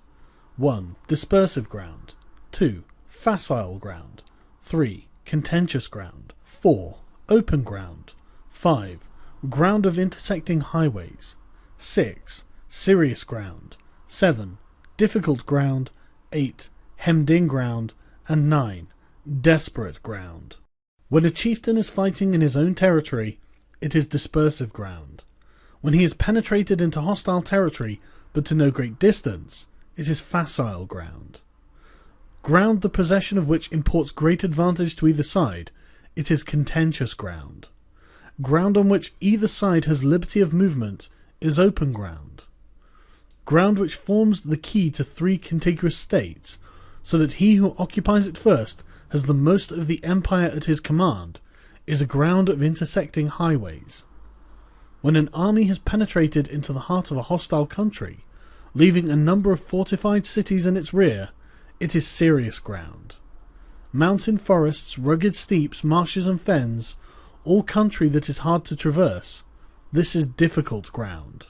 1. Dispersive ground. 2. Facile ground. 3. Contentious ground. 4. Open ground. 5. Ground of intersecting highways. 6. Serious ground. 7. Difficult ground. 8. Hemmed-in ground. And 9. Desperate ground. When a chieftain is fighting in his own territory, it is dispersive ground. When he has penetrated into hostile territory, but to no great distance, it is facile ground. Ground the possession of which imports great advantage to either side, it is contentious ground. Ground on which either side has liberty of movement is open ground. Ground which forms the key to 3 contiguous states, so that he who occupies it first has the most of the empire at his command, is a ground of intersecting highways. When an army has penetrated into the heart of a hostile country, leaving a number of fortified cities in its rear, it is serious ground. Mountain forests, rugged steeps, marshes and fens, all country that is hard to traverse, this is difficult ground.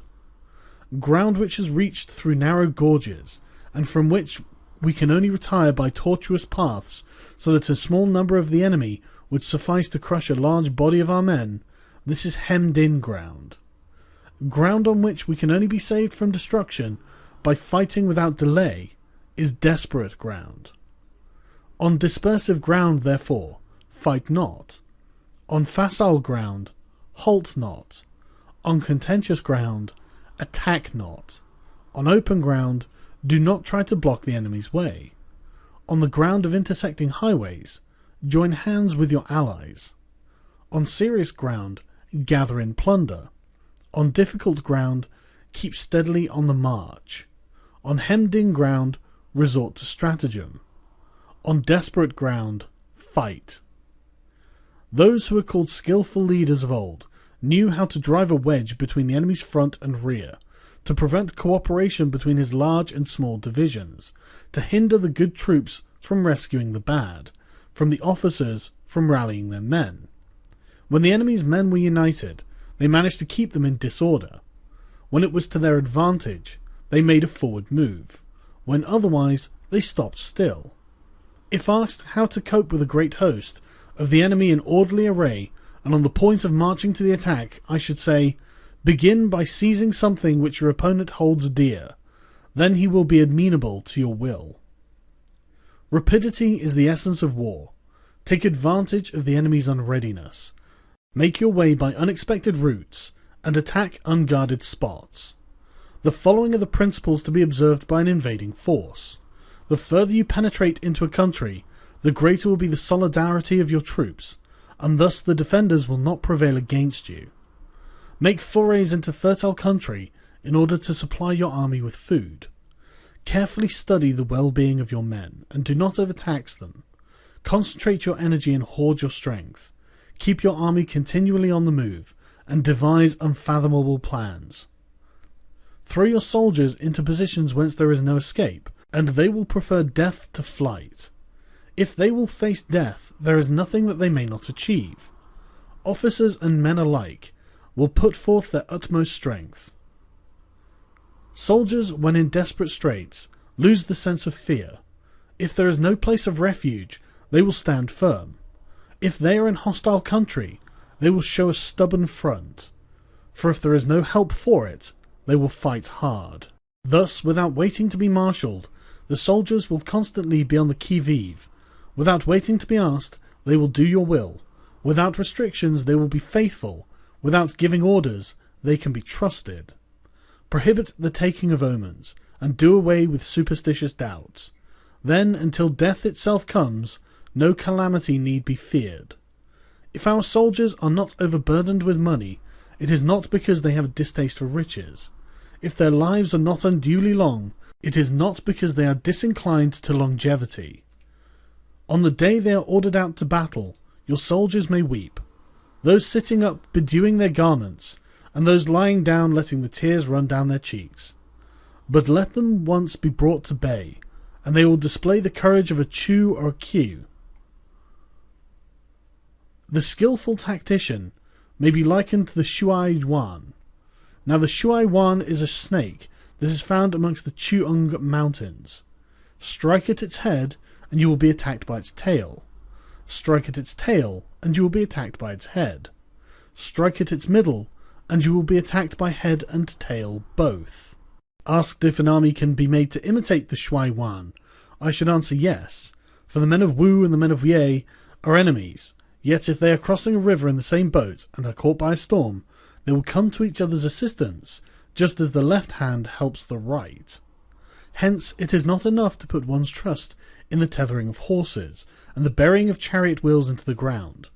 Ground which is reached through narrow gorges, and from which we can only retire by tortuous paths, so that a small number of the enemy would suffice to crush a large body of our men, this is hemmed-in ground. Ground on which we can only be saved from destruction by fighting without delay is desperate ground. On dispersive ground, therefore, fight not. On facile ground, halt not. On contentious ground, attack not. On open ground, do not try to block the enemy's way. On the ground of intersecting highways, join hands with your allies. On serious ground, gather in plunder. On difficult ground, keep steadily on the march. On hemmed-in ground, resort to stratagem. On desperate ground, fight. Those who were called skillful leaders of old knew how to drive a wedge between the enemy's front and rear, to prevent cooperation between his large and small divisions, to hinder the good troops from rescuing the bad, from the officers from rallying their men. When the enemy's men were united, they managed to keep them in disorder. When it was to their advantage, they made a forward move. When otherwise, they stopped still. If asked how to cope with a great host of the enemy in orderly array and on the point of marching to the attack, I should say, begin by seizing something which your opponent holds dear. Then he will be amenable to your will. Rapidity is the essence of war. Take advantage of the enemy's unreadiness. Make your way by unexpected routes, and attack unguarded spots. The following are the principles to be observed by an invading force. The further you penetrate into a country, the greater will be the solidarity of your troops, and thus the defenders will not prevail against you. Make forays into fertile country in order to supply your army with food. Carefully study the well-being of your men, and do not overtax them. Concentrate your energy and hoard your strength. Keep your army continually on the move, and devise unfathomable plans. Throw your soldiers into positions whence there is no escape, and they will prefer death to flight. If they will face death, there is nothing that they may not achieve. Officers and men alike will put forth their utmost strength. Soldiers, when in desperate straits, lose the sense of fear. If there is no place of refuge, they will stand firm. If they are in hostile country, they will show a stubborn front. For if there is no help for it, they will fight hard. Thus, without waiting to be marshalled, the soldiers will constantly be on the qui-vive. Without waiting to be asked, they will do your will. Without restrictions, they will be faithful. Without giving orders, they can be trusted. Prohibit the taking of omens, and do away with superstitious doubts. Then, until death itself comes, no calamity need be feared. If our soldiers are not overburdened with money, it is not because they have a distaste for riches. If their lives are not unduly long, it is not because they are disinclined to longevity. On the day they are ordered out to battle, your soldiers may weep, those sitting up bedewing their garments, and those lying down letting the tears run down their cheeks. But let them once be brought to bay, and they will display the courage of a Chu or a Q. The skillful tactician may be likened to the Shuai Yuan. Now the Shuai Yuan is a snake that is found amongst the Chuung Mountains. Strike at its head, and you will be attacked by its tail. Strike at its tail, and you will be attacked by its head. Strike at its middle, and you will be attacked by head and tail both. Asked if an army can be made to imitate the Shuai Yuan, I should answer yes, for the men of Wu and the men of Ye are enemies, yet if they are crossing a river in the same boat and are caught by a storm, they will come to each other's assistance, just as the left hand helps the right. Hence it is not enough to put one's trust in the tethering of horses and the burying of chariot wheels into the ground.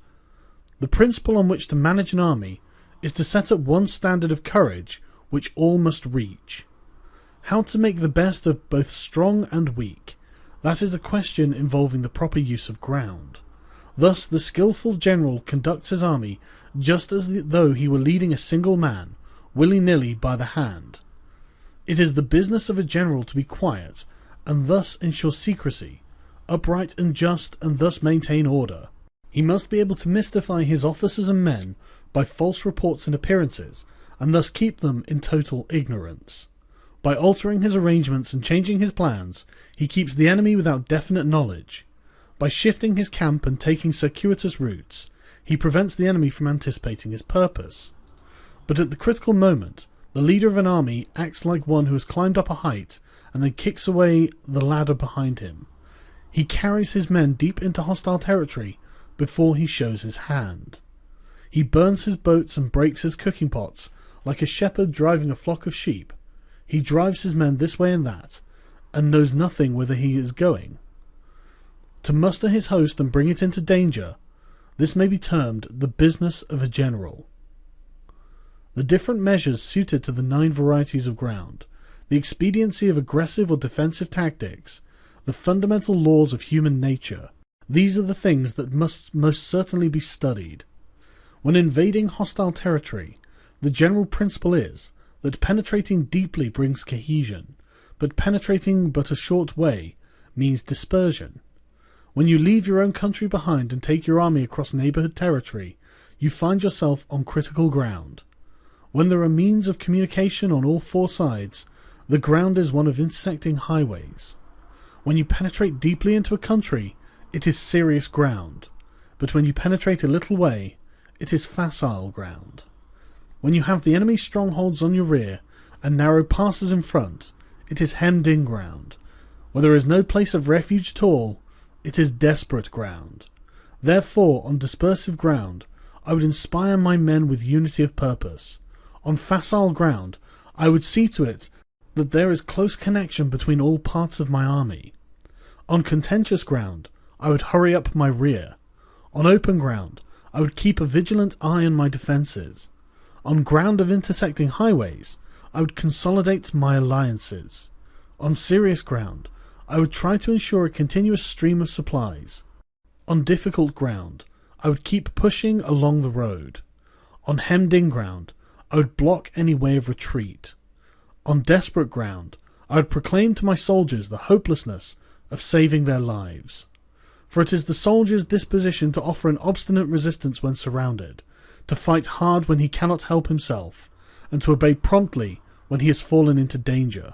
The principle on which to manage an army is to set up one standard of courage which all must reach. How to make the best of both strong and weak, that is a question involving the proper use of ground. Thus the skillful general conducts his army just as though he were leading a single man, willy-nilly by the hand. It is the business of a general to be quiet, and thus ensure secrecy, upright and just, and thus maintain order. He must be able to mystify his officers and men by false reports and appearances, and thus keep them in total ignorance. By altering his arrangements and changing his plans, he keeps the enemy without definite knowledge. By shifting his camp and taking circuitous routes, he prevents the enemy from anticipating his purpose. But at the critical moment, The leader of an army acts like one who has climbed up a height and then kicks away the ladder behind him. He carries his men deep into hostile territory before he shows his hand. He burns his boats and breaks his cooking pots like a shepherd driving a flock of sheep. He drives his men this way and that, and knows nothing whither he is going. To muster his host and bring it into danger, this may be termed the business of a general. The different measures suited to the 9 varieties of ground, the expediency of aggressive or defensive tactics, the fundamental laws of human nature, these are the things that must most certainly be studied. When invading hostile territory, the general principle is that penetrating deeply brings cohesion, but penetrating but a short way means dispersion. When you leave your own country behind and take your army across neighbourhood territory, you find yourself on critical ground. When there are means of communication on all 4 sides, the ground is one of intersecting highways. When you penetrate deeply into a country, it is serious ground, but when you penetrate a little way, it is facile ground. When you have the enemy's strongholds on your rear and narrow passes in front, it is hemmed-in ground. Where there is no place of refuge at all, it is desperate ground. Therefore, on dispersive ground, I would inspire my men with unity of purpose. On facile ground, I would see to it that there is close connection between all parts of my army. On contentious ground, I would hurry up my rear. On open ground, I would keep a vigilant eye on my defences. On ground of intersecting highways, I would consolidate my alliances. On serious ground, I would try to ensure a continuous stream of supplies. On difficult ground, I would keep pushing along the road. On hemmed-in ground, I would block any way of retreat. On desperate ground, I would proclaim to my soldiers the hopelessness of saving their lives. For it is the soldier's disposition to offer an obstinate resistance when surrounded, to fight hard when he cannot help himself, and to obey promptly when he has fallen into danger.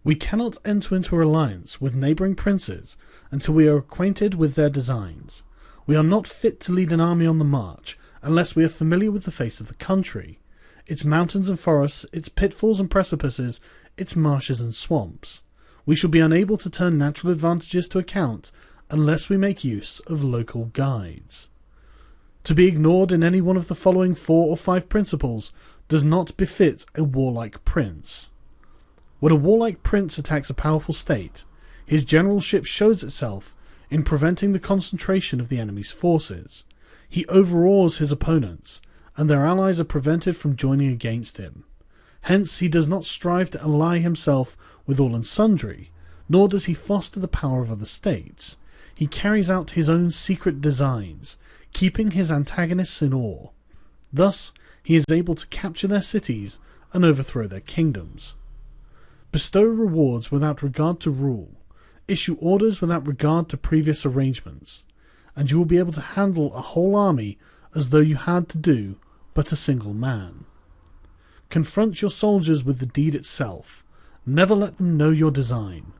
We cannot enter into an alliance with neighbouring princes until we are acquainted with their designs. We are not fit to lead an army on the march unless we are familiar with the face of the country, its mountains and forests, its pitfalls and precipices, its marshes and swamps. We shall be unable to turn natural advantages to account unless we make use of local guides. To be ignored in any one of the following 4 or 5 principles does not befit a warlike prince. When a warlike prince attacks a powerful state, his generalship shows itself in preventing the concentration of the enemy's forces. He overawes his opponents, and their allies are prevented from joining against him. Hence he does not strive to ally himself with all and sundry, nor does he foster the power of other states. He carries out his own secret designs, keeping his antagonists in awe. Thus he is able to capture their cities and overthrow their kingdoms. Bestow rewards without regard to rule, issue orders without regard to previous arrangements, and you will be able to handle a whole army as though you had to do but a single man. Confront your soldiers with the deed itself. Never let them know your design.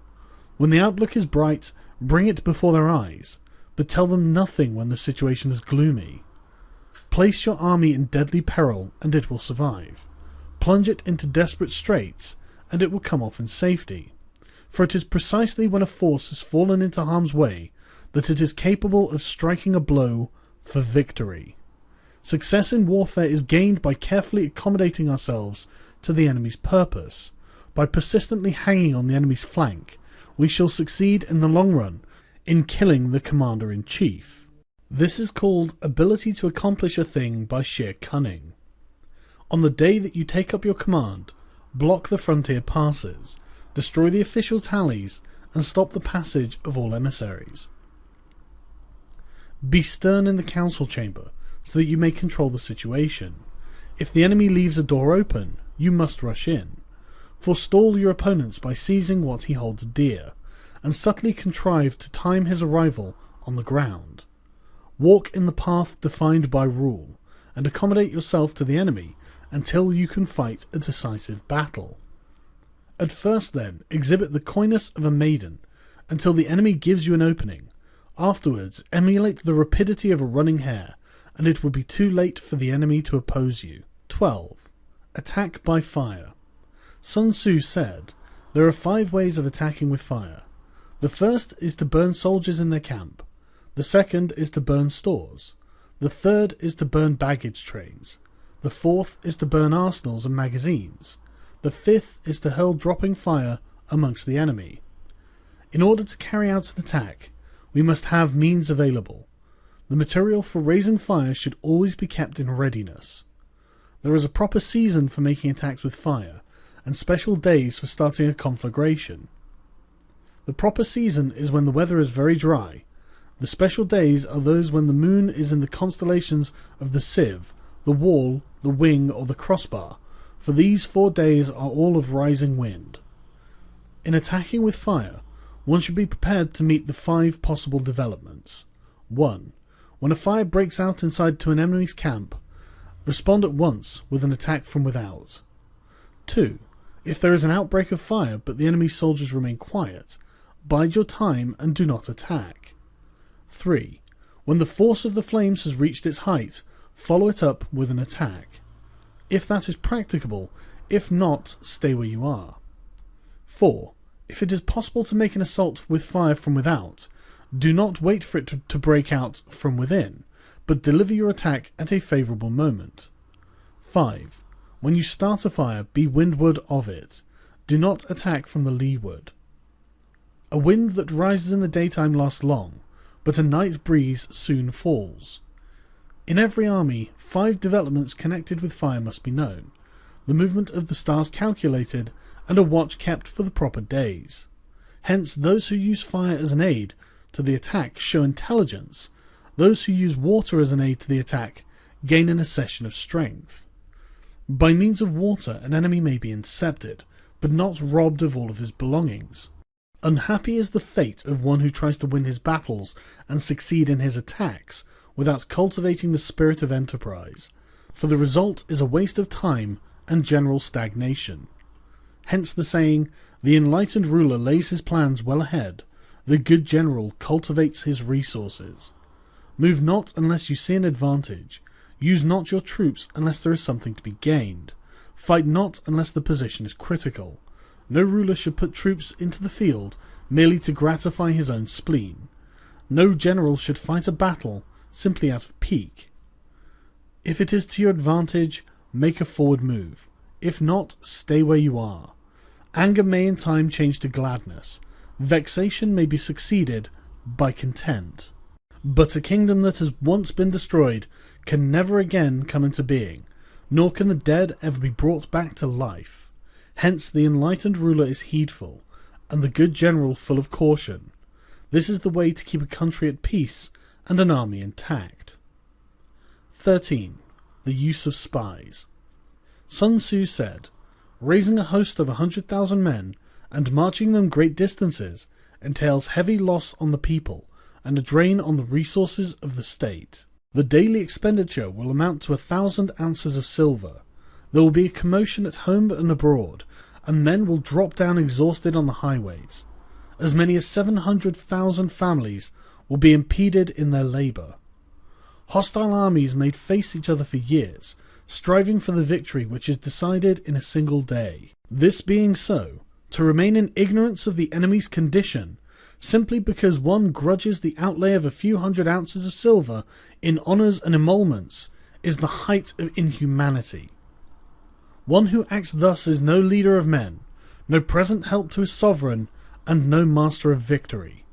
When the outlook is bright, bring it before their eyes, but tell them nothing when the situation is gloomy. Place your army in deadly peril, and it will survive. Plunge it into desperate straits, and it will come off in safety. For it is precisely when a force has fallen into harm's way that it is capable of striking a blow for victory. Success in warfare is gained by carefully accommodating ourselves to the enemy's purpose. By persistently hanging on the enemy's flank, we shall succeed in the long run in killing the commander-in-chief. This is called ability to accomplish a thing by sheer cunning. On the day that you take up your command, block the frontier passes, destroy the official tallies, and stop the passage of all emissaries. Be stern in the council chamber, so that you may control the situation. If the enemy leaves a door open, you must rush in. Forestall your opponents by seizing what he holds dear, and subtly contrive to time his arrival on the ground. Walk in the path defined by rule, and accommodate yourself to the enemy until you can fight a decisive battle. At first, then, exhibit the coyness of a maiden until the enemy gives you an opening. Afterwards, emulate the rapidity of a running hare, and it will be too late for the enemy to oppose you. 12. Attack by fire. Sun Tzu said, "There are 5 ways of attacking with fire. The first is to burn soldiers in their camp. The second is to burn stores. The third is to burn baggage trains. The fourth is to burn arsenals and magazines. The fifth is to hurl dropping fire amongst the enemy. In order to carry out an attack, we must have means available. The material for raising fire should always be kept in readiness. There is a proper season for making attacks with fire, and special days for starting a conflagration. The proper season is when the weather is very dry. The special days are those when the moon is in the constellations of the sieve, the wall, the wing, or the crossbar, for these 4 days are all of rising wind. In attacking with fire, one should be prepared to meet the 5 possible developments. 1. When a fire breaks out inside to an enemy's camp, respond at once with an attack from without. 2. If there is an outbreak of fire but the enemy's soldiers remain quiet, bide your time and do not attack. 3. When the force of the flames has reached its height, follow it up with an attack. If that is practicable, if not, stay where you are. 4. If it is possible to make an assault with fire from without, do not wait for it to break out from within, but deliver your attack at a favourable moment. 5. When you start a fire, be windward of it. Do not attack from the leeward. A wind that rises in the daytime lasts long, but a night breeze soon falls. In every army, 5 developments connected with fire must be known, the movement of the stars calculated, and a watch kept for the proper days. Hence, those who use fire as an aid to the attack show intelligence. Those who use water as an aid to the attack gain an accession of strength. By means of water, an enemy may be incepted, but not robbed of all of his belongings. Unhappy is the fate of one who tries to win his battles and succeed in his attacks without cultivating the spirit of enterprise, for the result is a waste of time and general stagnation. Hence the saying, "The enlightened ruler lays his plans well ahead, the good general cultivates his resources." Move not unless you see an advantage. Use not your troops unless there is something to be gained. Fight not unless the position is critical. No ruler should put troops into the field merely to gratify his own spleen. No general should fight a battle simply out of pique. If it is to your advantage, make a forward move. If not, stay where you are. Anger may in time change to gladness. Vexation may be succeeded by content. But a kingdom that has once been destroyed can never again come into being, nor can the dead ever be brought back to life. Hence the enlightened ruler is heedful, and the good general full of caution. This is the way to keep a country at peace and an army intact. 13. The use of spies. Sun Tzu said, "Raising a host of 100,000 men and marching them great distances entails heavy loss on the people and a drain on the resources of the state. The daily expenditure will amount to 1,000 ounces of silver. There will be a commotion at home and abroad, and men will drop down exhausted on the highways. As many as 700,000 families will be impeded in their labour. Hostile armies may face each other for years, striving for the victory which is decided in a single day. This being so, to remain in ignorance of the enemy's condition, simply because one grudges the outlay of a few 100 ounces of silver in honours and emoluments, is the height of inhumanity. One who acts thus is no leader of men, no present help to his sovereign, and no master of victory.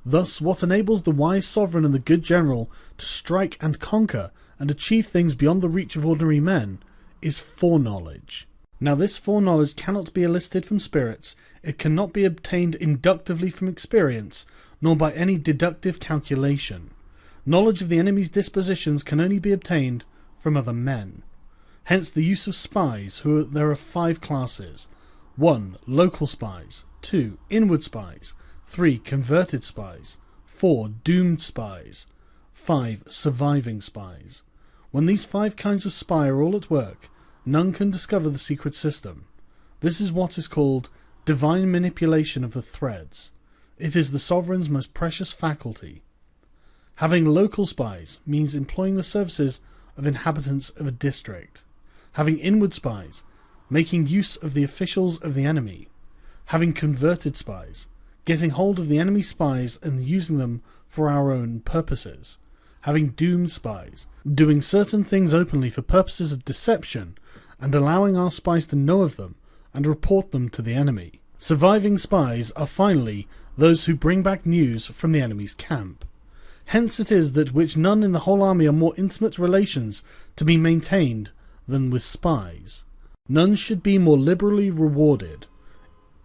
Thus, what enables the wise sovereign and the good general to strike and conquer and achieve things beyond the reach of ordinary men is foreknowledge. Now this foreknowledge cannot be elicited from spirits, it cannot be obtained inductively from experience, nor by any deductive calculation. Knowledge of the enemy's dispositions can only be obtained from other men. Hence the use of spies, there are 5 classes. 1. Local spies. 2. Inward spies. 3. Converted spies. 4. Doomed spies. 5. Surviving spies. When these 5 kinds of spy are all at work, none can discover the secret system. This is what is called divine manipulation of the threads. It is the sovereign's most precious faculty. Having local spies means employing the services of inhabitants of a district. Having inward spies making use of the officials of the enemy, having converted spies, getting hold of the enemy spies and using them for our own purposes, having doomed spies, doing certain things openly for purposes of deception and allowing our spies to know of them and report them to the enemy. Surviving spies are finally those who bring back news from the enemy's camp. Hence it is that which none in the whole army are more intimate relations to be maintained than with spies. None should be more liberally rewarded.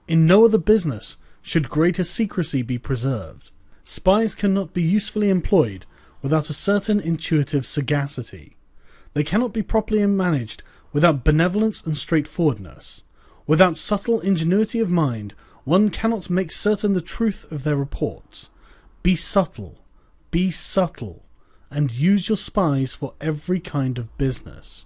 In no other business should greater secrecy be preserved. Spies cannot be usefully employed without a certain intuitive sagacity. They cannot be properly managed without benevolence and straightforwardness. Without subtle ingenuity of mind, one cannot make certain the truth of their reports. Be subtle, and use your spies for every kind of business.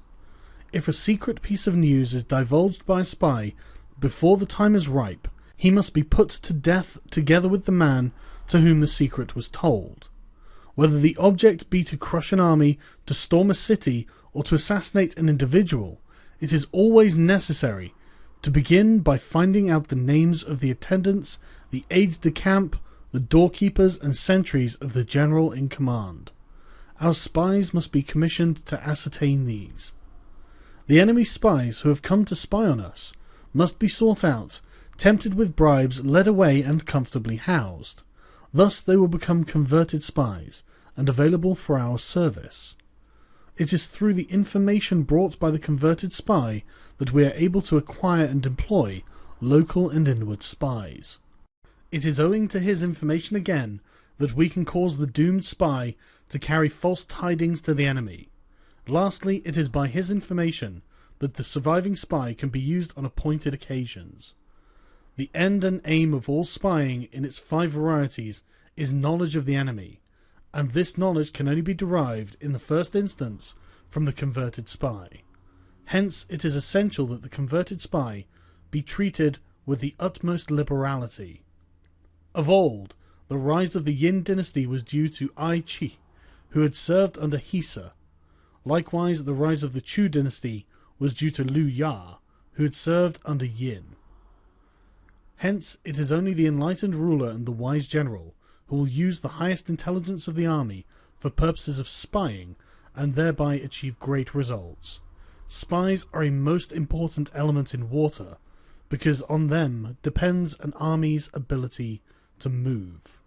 If a secret piece of news is divulged by a spy before the time is ripe, he must be put to death together with the man to whom the secret was told. Whether the object be to crush an army, to storm a city, or to assassinate an individual, it is always necessary to begin by finding out the names of the attendants, the aides de camp, the doorkeepers and sentries of the general in command. Our spies must be commissioned to ascertain these. The enemy's spies who have come to spy on us must be sought out, tempted with bribes, led away and comfortably housed. Thus they will become converted spies and available for our service. It is through the information brought by the converted spy that we are able to acquire and employ local and inward spies. It is owing to his information again that we can cause the doomed spy to carry false tidings to the enemy. Lastly, it is by his information that the surviving spy can be used on appointed occasions. The end and aim of all spying in its 5 varieties is knowledge of the enemy, and this knowledge can only be derived in the first instance from the converted spy. Hence it is essential that the converted spy be treated with the utmost liberality. Of old, the rise of the Yin dynasty was due to Ai Chi, who had served under Hisa. Likewise, the rise of the Chu dynasty was due to Liu Ya, who had served under Yin. Hence, it is only the enlightened ruler and the wise general who will use the highest intelligence of the army for purposes of spying and thereby achieve great results. Spies are a most important element in water because on them depends an army's ability to move.